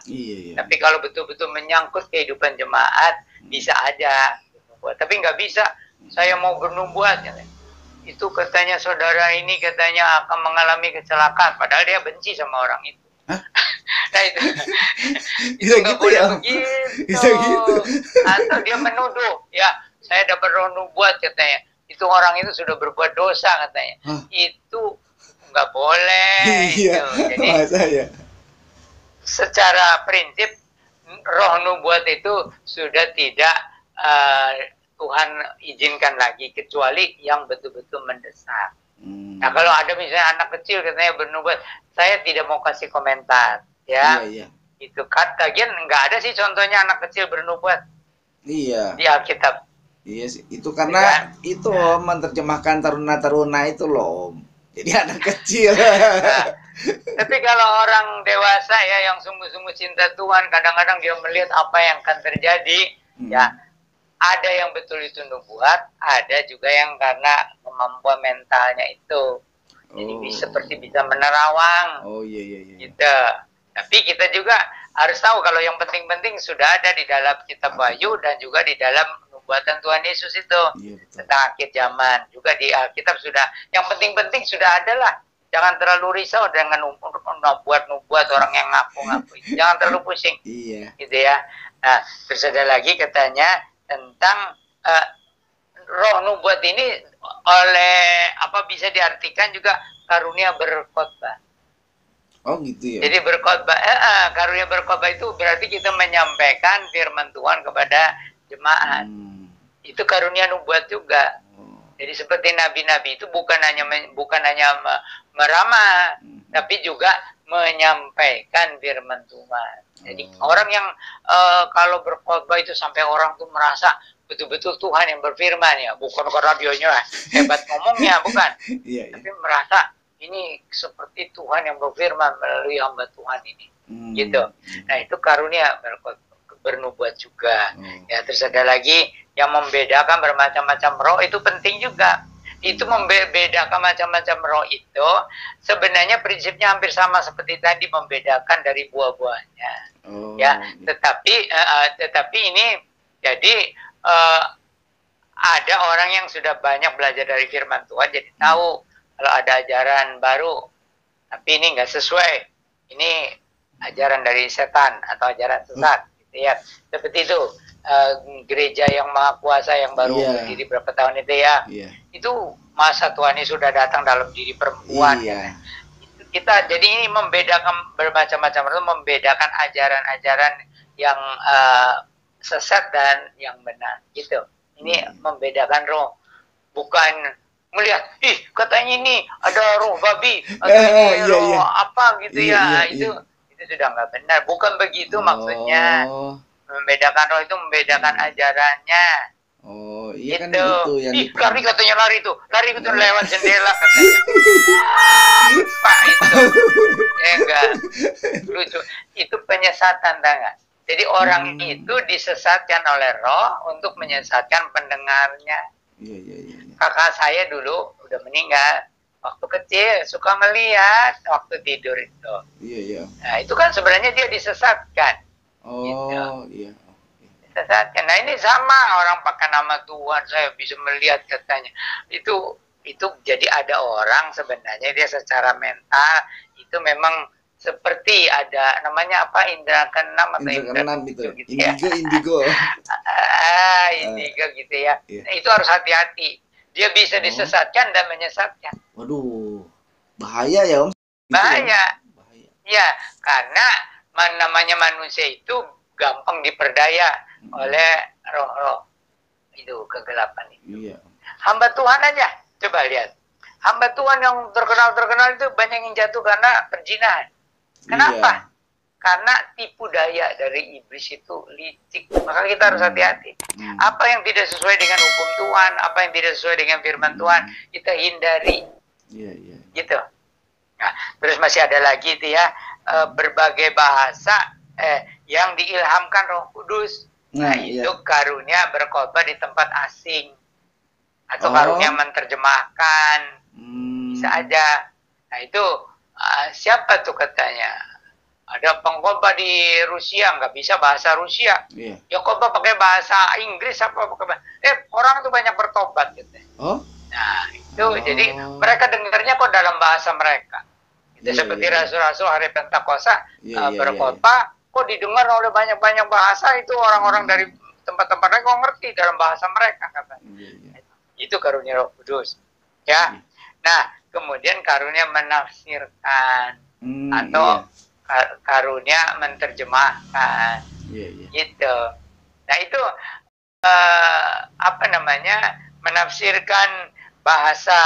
Tapi kalau betul-betul menyangkut kehidupan jemaat, bisa aja bernubuat. Tapi nggak bisa. Saya mau bernubuat. itu katanya saudara ini katanya akan mengalami kecelakaan, padahal dia benci sama orang itu. Hah? Nah itu Bisa nggak gitu boleh ya? begitu. Bisa gitu. Atau dia menuduh, ya saya dapat roh nubuat katanya, itu orang itu sudah berbuat dosa katanya. Hah? Itu nggak boleh. Iya, Itu. Jadi masa ya? secara prinsip roh nubuat itu sudah tidak Tuhan izinkan lagi, kecuali yang betul-betul mendesak. Nah kalau ada misalnya anak kecil katanya bernubuat, saya tidak mau kasih komentar, ya. Iya, iya. Itu kan kagian nggak ada sih contohnya anak kecil bernubuat Iya. di Alkitab. Iya sih. Itu karena itu menerjemahkan taruna-taruna itu loh. Jadi anak kecil. Nah, tapi kalau orang dewasa ya yang sungguh-sungguh cinta Tuhan, kadang-kadang dia melihat apa yang akan terjadi, ya. Ada yang betul itu nubuat, ada juga yang karena kemampuan mentalnya itu. Jadi seperti bisa menerawang. Oh iya iya iya. Gitu. Tapi kita juga harus tahu kalau yang penting-penting sudah ada di dalam kitab Wahyu dan juga di dalam nubuatan Tuhan Yesus itu. Iya, betul. Tentang akhir zaman. Juga di Alkitab sudah, yang penting-penting sudah ada lah. Jangan terlalu risau dengan nubuat orang yang ngaku-ngaku. Jangan terlalu pusing. Iya. Gitu ya. Nah, terus ada lagi katanya tentang roh nubuat ini oleh apa bisa diartikan juga karunia berkhotbah. Oh gitu ya. Jadi berkhotbah, karunia berkhotbah itu berarti kita menyampaikan firman Tuhan kepada jemaat. Itu karunia nubuat juga. Jadi seperti nabi-nabi itu bukan hanya meramah, tapi juga menyampaikan firman Tuhan. Jadi orang yang kalau berkhotbah itu sampai orang tuh merasa betul-betul Tuhan yang berfirman ya, bukan karena dionya hebat ngomongnya, bukan. Iya, Tapi merasa ini seperti Tuhan yang berfirman melalui hamba Tuhan ini. Gitu. Nah, itu karunia bernubuat juga. Ya, terus ada lagi yang membedakan bermacam-macam roh, itu penting juga. Itu membedakan macam-macam roh itu sebenarnya prinsipnya hampir sama seperti tadi, membedakan dari buah-buahnya. Ya, tetapi ini jadi ada orang yang sudah banyak belajar dari firman Tuhan, jadi tahu kalau ada ajaran baru, tapi ini nggak sesuai, ini ajaran dari setan atau ajaran sesat, gitu ya. Seperti itu gereja yang maha kuasa yang baru berdiri berapa tahun itu ya, itu masa Tuhan ini sudah datang dalam diri perempuan. Kita jadi ini membedakan bermacam-macam itu, membedakan ajaran-ajaran yang sesat dan yang benar, gitu. Ini membedakan roh, bukan melihat, ih katanya ini ada roh babi atau ini roh apa gitu ya. Itu sudah nggak benar, bukan begitu maksudnya. Membedakan roh itu membedakan ajarannya. Oh iya gitu. Kan itu yang ih lari katanya, lari itu lewat jendela katanya. Pak itu enggak lucu, itu penyesatan enggak. Jadi orang itu disesatkan oleh roh untuk menyesatkan pendengarnya. Iya. Kakak saya dulu udah meninggal, waktu kecil suka melihat waktu tidur itu. Iya. Nah itu kan sebenarnya dia disesatkan. Oh gitu. Iya. Disesatkan. Nah ini sama orang pakai nama Tuhan, saya bisa melihat katanya. Itu jadi ada orang sebenarnya dia secara mental itu memang seperti ada namanya apa, indra keenam atau indra keenam itu gitu indigo. Indigo gitu ya. Nah, itu harus hati-hati. Dia bisa disesatkan dan menyesatkan. Waduh, bahaya ya Om. Bahaya. Ya, karena namanya manusia itu gampang diperdaya oleh roh-roh itu, kegelapan itu. Iya. Hamba Tuhan aja, coba lihat. Hamba Tuhan yang terkenal itu banyak yang jatuh karena perzinahan. Kenapa? Karena tipu daya dari iblis itu licik. Maka kita harus hati-hati. Apa yang tidak sesuai dengan hukum Tuhan, apa yang tidak sesuai dengan firman Tuhan, kita hindari. Iya. Gitu. Nah, terus masih ada lagi itu ya, berbagai bahasa yang diilhamkan Roh Kudus. Nah, itu karunia berkhotbah di tempat asing. Atau karunia menerjemahkan. Bisa aja. Nah, itu siapa tuh katanya? Ada pengkhotbah di Rusia nggak bisa bahasa Rusia. Ya khotbah pakai bahasa Inggris apa pakai orang tuh banyak bertobat gitu. Nah, itu jadi mereka dengarnya kok dalam bahasa mereka. Itu seperti rasul-rasul hari Pentakosta berkhotbah, kok didengar oleh banyak-banyak bahasa, itu orang-orang dari tempat-tempat lain kok ngerti dalam bahasa mereka, katanya. Itu karunia Roh Kudus. Ya. Nah, kemudian karunia menafsirkan atau karunia menerjemahkan. Gitu. Nah, itu apa namanya? Menafsirkan bahasa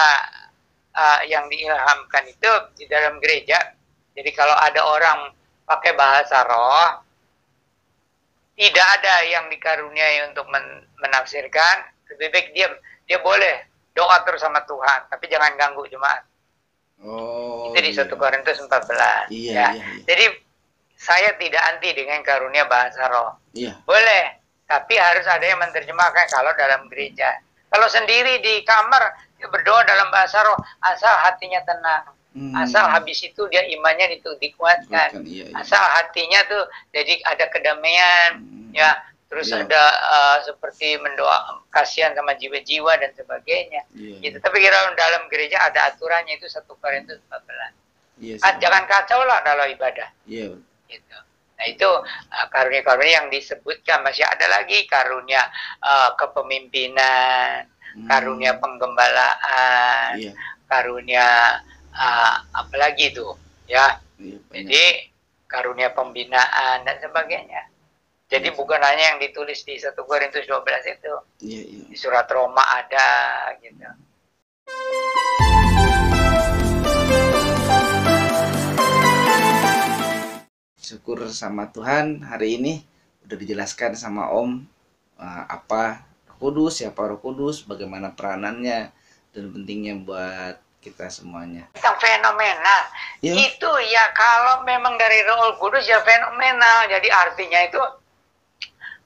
yang diilhamkan itu di dalam gereja. Jadi kalau ada orang pakai bahasa roh, tidak ada yang dikaruniai untuk menafsirkan. Lebih baik dia boleh doa terus sama Tuhan, tapi jangan ganggu jemaat. Itu di 1 Korintus 14. Jadi saya tidak anti dengan karunia bahasa roh. Boleh, tapi harus ada yang menerjemahkan kalau dalam gereja. Kalau sendiri di kamar, dia berdoa dalam bahasa roh, asal hatinya tenang. Asal habis itu dia imannya dikuatkan. Asal hatinya tuh jadi ada kedamaian, ya. Terus ada seperti mendoa kasihan sama jiwa-jiwa dan sebagainya. Gitu. Tapi kalau dalam gereja ada aturannya, itu 1 Korintus 14. Jangan kacau lah kalau ibadah. Gitu. Nah, itu karunia-karunia yang disebutkan. Masih ada lagi karunia kepemimpinan, karunia penggembalaan, karunia apalagi itu, ya. Jadi karunia pembinaan dan sebagainya. Jadi bukan hanya yang ditulis di 1 Korintus 12 itu. Di surat Roma ada, gitu. Syukur sama Tuhan, hari ini udah dijelaskan sama Om apa Roh Kudus, siapa Roh Kudus, bagaimana peranannya, dan pentingnya buat kita semuanya. Yang fenomenal. Itu ya kalau memang dari Roh Kudus ya fenomenal. Jadi artinya itu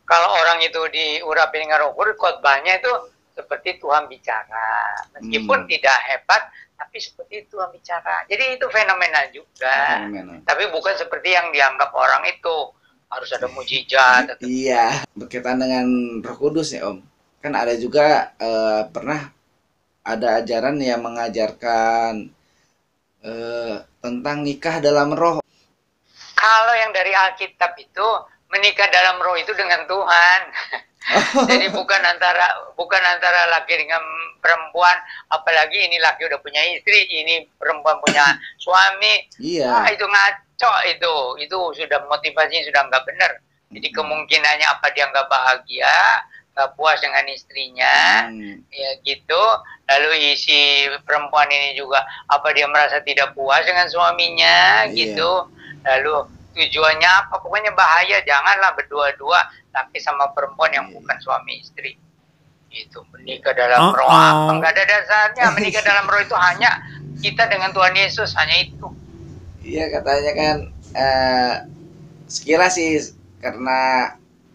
kalau orang itu diurapi dengan Roh Kudus, khotbahnya itu seperti Tuhan bicara. Meskipun tidak hebat, tapi seperti Tuhan bicara. Jadi itu fenomenal juga. Tapi bukan seperti yang dianggap orang itu harus ada mujizat. Iya, berkaitan dengan Roh Kudus ya Om. Kan ada juga pernah ada ajaran yang mengajarkan tentang nikah dalam roh. Kalau yang dari Alkitab itu menikah dalam roh itu dengan Tuhan. Jadi bukan antara laki dengan perempuan, apalagi ini laki udah punya istri, ini perempuan punya suami. Itu ngaco, itu sudah motivasinya sudah nggak benar. Jadi kemungkinannya apa dia nggak bahagia, nggak puas dengan istrinya, ya gitu. Lalu si perempuan ini juga apa dia merasa tidak puas dengan suaminya, gitu. Lalu tujuannya apa? Pokoknya bahaya, janganlah berdua-dua laki sama perempuan yang bukan suami istri. Itu menikah dalam roh apa? Enggak ada dasarnya. Menikah dalam roh itu hanya kita dengan Tuhan Yesus, hanya itu. Iya, katanya kan sekilas sih, karena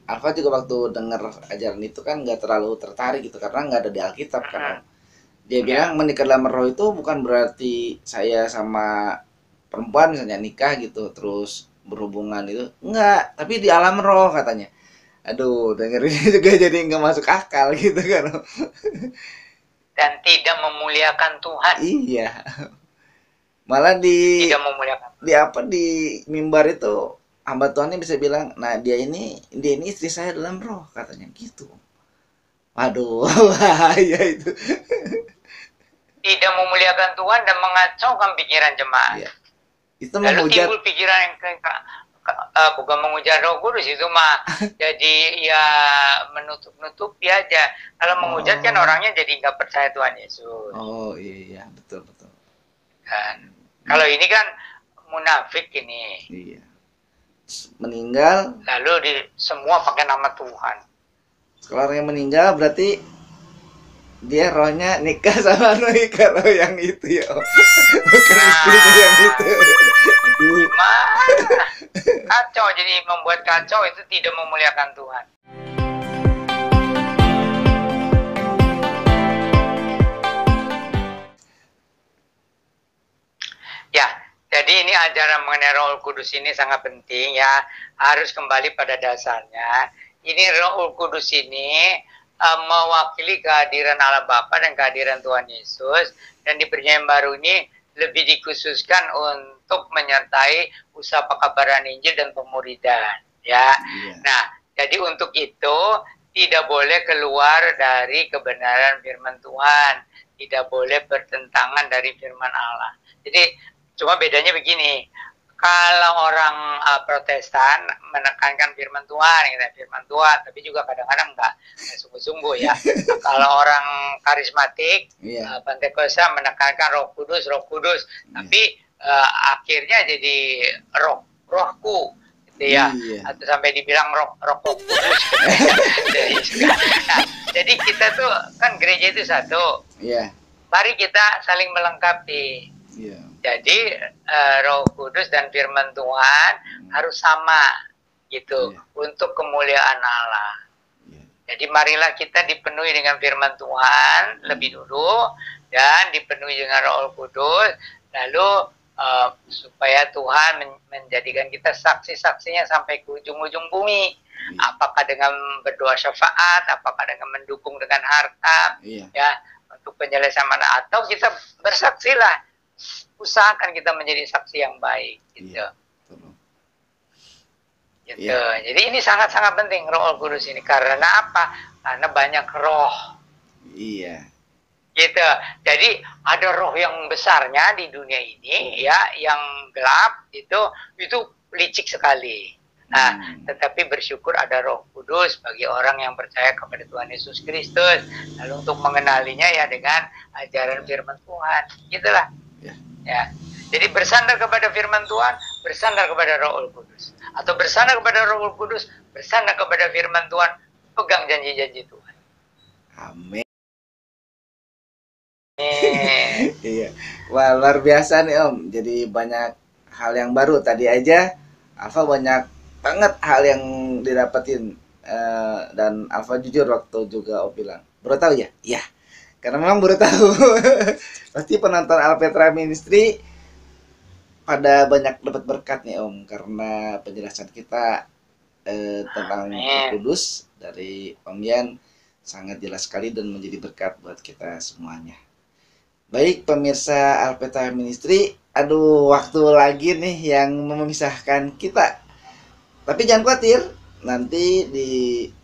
Alfa juga waktu dengar ajaran itu kan nggak terlalu tertarik gitu, karena nggak ada di Alkitab kan. Dia bilang menikah dalam roh itu bukan berarti saya sama perempuan misalnya nikah gitu terus berhubungan, itu enggak, tapi di alam roh katanya. Aduh, dengerinnya juga jadi nggak masuk akal gitu kan. Dan tidak memuliakan Tuhan. Iya. Malah tidak memuliakan. Di mimbar itu hamba Tuhan ini bisa bilang, nah dia ini istri saya dalam roh katanya gitu. Waduh, bahaya itu. Tidak memuliakan Tuhan dan mengacaukan pikiran jemaat. Iya. Itu lalu timbul pikiran yang bukan mengujar Roh Kudus, itu mah jadi ya menutup-nutupi aja. Kalau mengujar kan orangnya jadi nggak percaya Tuhan Yesus. Iya, betul. Kan kalau ini kan munafik ini. Iya. Meninggal. Lalu semua pakai nama Tuhan. Kalau orang yang meninggal berarti dia rohnya nikah sama kalau yang itu ya. Bukan istrinya yang itu. Aduh. Gimana? Kacau, jadi membuat kacau itu tidak memuliakan Tuhan. Ya, jadi ini ajaran mengenai Roh Kudus ini sangat penting ya. Harus kembali pada dasarnya. Ini Roh Kudus ini mewakili kehadiran Allah Bapa dan kehadiran Tuhan Yesus, dan di perjanjian baru ini lebih dikhususkan untuk menyertai usaha pekabaran Injil dan pemuridan, ya. Nah, jadi untuk itu tidak boleh keluar dari kebenaran firman Tuhan, tidak boleh bertentangan dari firman Allah. Jadi cuma bedanya begini. Kalau orang Protestan menekankan firman Tuhan, firman Tuhan, tapi juga kadang-kadang nggak sungguh-sungguh ya. Kalau orang karismatik, Pentakosta menekankan Roh Kudus, tapi akhirnya jadi rohku, gitu ya, atau sampai dibilang roh kudus. Jadi kita tuh kan gereja itu satu. Mari kita saling melengkapi. Jadi Roh Kudus dan firman Tuhan harus sama gitu untuk kemuliaan Allah. Jadi marilah kita dipenuhi dengan firman Tuhan lebih dulu dan dipenuhi dengan Roh Kudus, lalu supaya Tuhan menjadikan kita saksi-saksinya sampai ke ujung-ujung bumi. Apakah dengan berdoa syafaat, apakah dengan mendukung dengan harta, ya, untuk penyelesaian, atau kita bersaksilah. Usahakan kita menjadi saksi yang baik, gitu. Gitu. Jadi ini sangat-sangat penting Roh Kudus ini. Karena apa? Karena banyak roh. Gitu. Jadi ada roh yang besarnya di dunia ini, ya, yang gelap itu licik sekali. Nah, tetapi bersyukur ada Roh Kudus bagi orang yang percaya kepada Tuhan Yesus Kristus. Lalu untuk mengenalinya ya dengan ajaran firman Tuhan. Gitulah. Ya. Jadi bersandar kepada firman Tuhan, bersandar kepada Roh Kudus, atau bersandar kepada Roh Kudus, bersandar kepada firman Tuhan, pegang janji-janji Tuhan. Amin. Wah, luar biasa nih Om. Jadi banyak hal yang baru. Tadi aja Alfa banyak banget hal yang didapetin, dan Alfa jujur waktu juga Om bilang, baru tahu ya? Iya. Karena memang baru tahu. Pasti penonton Alpetra Ministry pada banyak dapat berkat nih Om, karena penjelasan kita tentang Roh Kudus dari Om Yan sangat jelas sekali dan menjadi berkat buat kita semuanya. Baik pemirsa Alpetra Ministry, aduh waktu lagi nih yang memisahkan kita. Tapi jangan khawatir, nanti di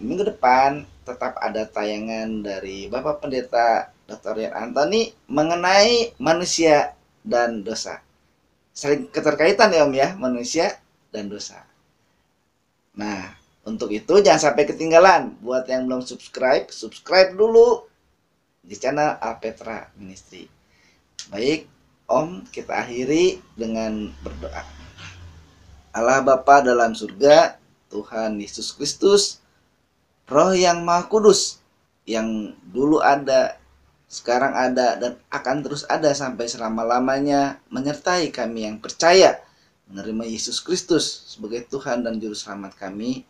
minggu depan tetap ada tayangan dari Bapak Pendeta Dr. Yan Antoni mengenai manusia dan dosa. Saling keterkaitan ya Om ya, manusia dan dosa. Nah, untuk itu jangan sampai ketinggalan. Buat yang belum subscribe dulu di channel Alpetra Ministry. Baik, Om, kita akhiri dengan berdoa. Allah Bapa dalam surga, Tuhan Yesus Kristus, Roh yang Maha Kudus, yang dulu ada, sekarang ada, dan akan terus ada sampai selama-lamanya, menyertai kami yang percaya menerima Yesus Kristus sebagai Tuhan dan Juru Selamat kami.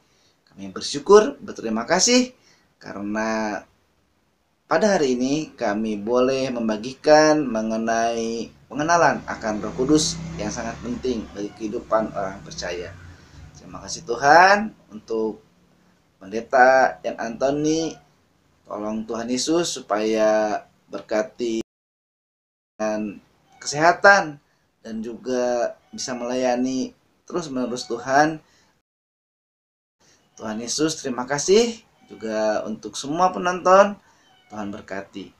Kami bersyukur, berterima kasih, karena pada hari ini kami boleh membagikan mengenai pengenalan akan Roh Kudus yang sangat penting bagi kehidupan orang percaya. Terima kasih Tuhan untuk Pendeta Yan Antoni. Tolong Tuhan Yesus supaya berkati dengan kesehatan dan juga bisa melayani terus-menerus Tuhan. Tuhan Yesus, terima kasih juga untuk semua penonton. Tuhan berkati.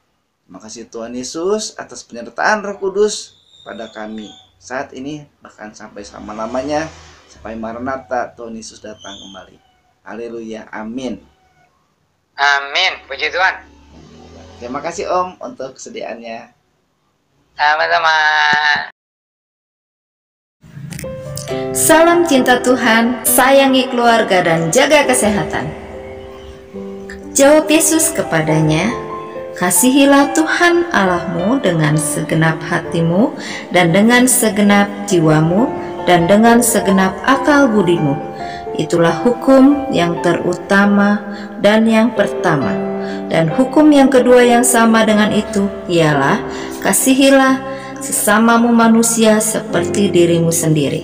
Terima kasih Tuhan Yesus atas penyertaan Roh Kudus pada kami saat ini, bahkan sampai selama-lamanya, sampai Maranatha Tuhan Yesus datang kembali. Haleluya, amin. Amin, puji Tuhan. Terima kasih Om untuk kesediaannya. Sama-sama. Salam cinta Tuhan, sayangi keluarga dan jaga kesehatan. Jawab Yesus kepadanya, kasihilah Tuhan Allahmu dengan segenap hatimu dan dengan segenap jiwamu dan dengan segenap akal budimu. Itulah hukum yang terutama dan yang pertama. Dan hukum yang kedua yang sama dengan itu ialah kasihilah sesamamu manusia seperti dirimu sendiri.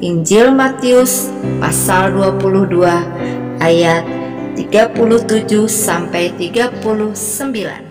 Injil Matius pasal 22 ayat 37 sampai 39.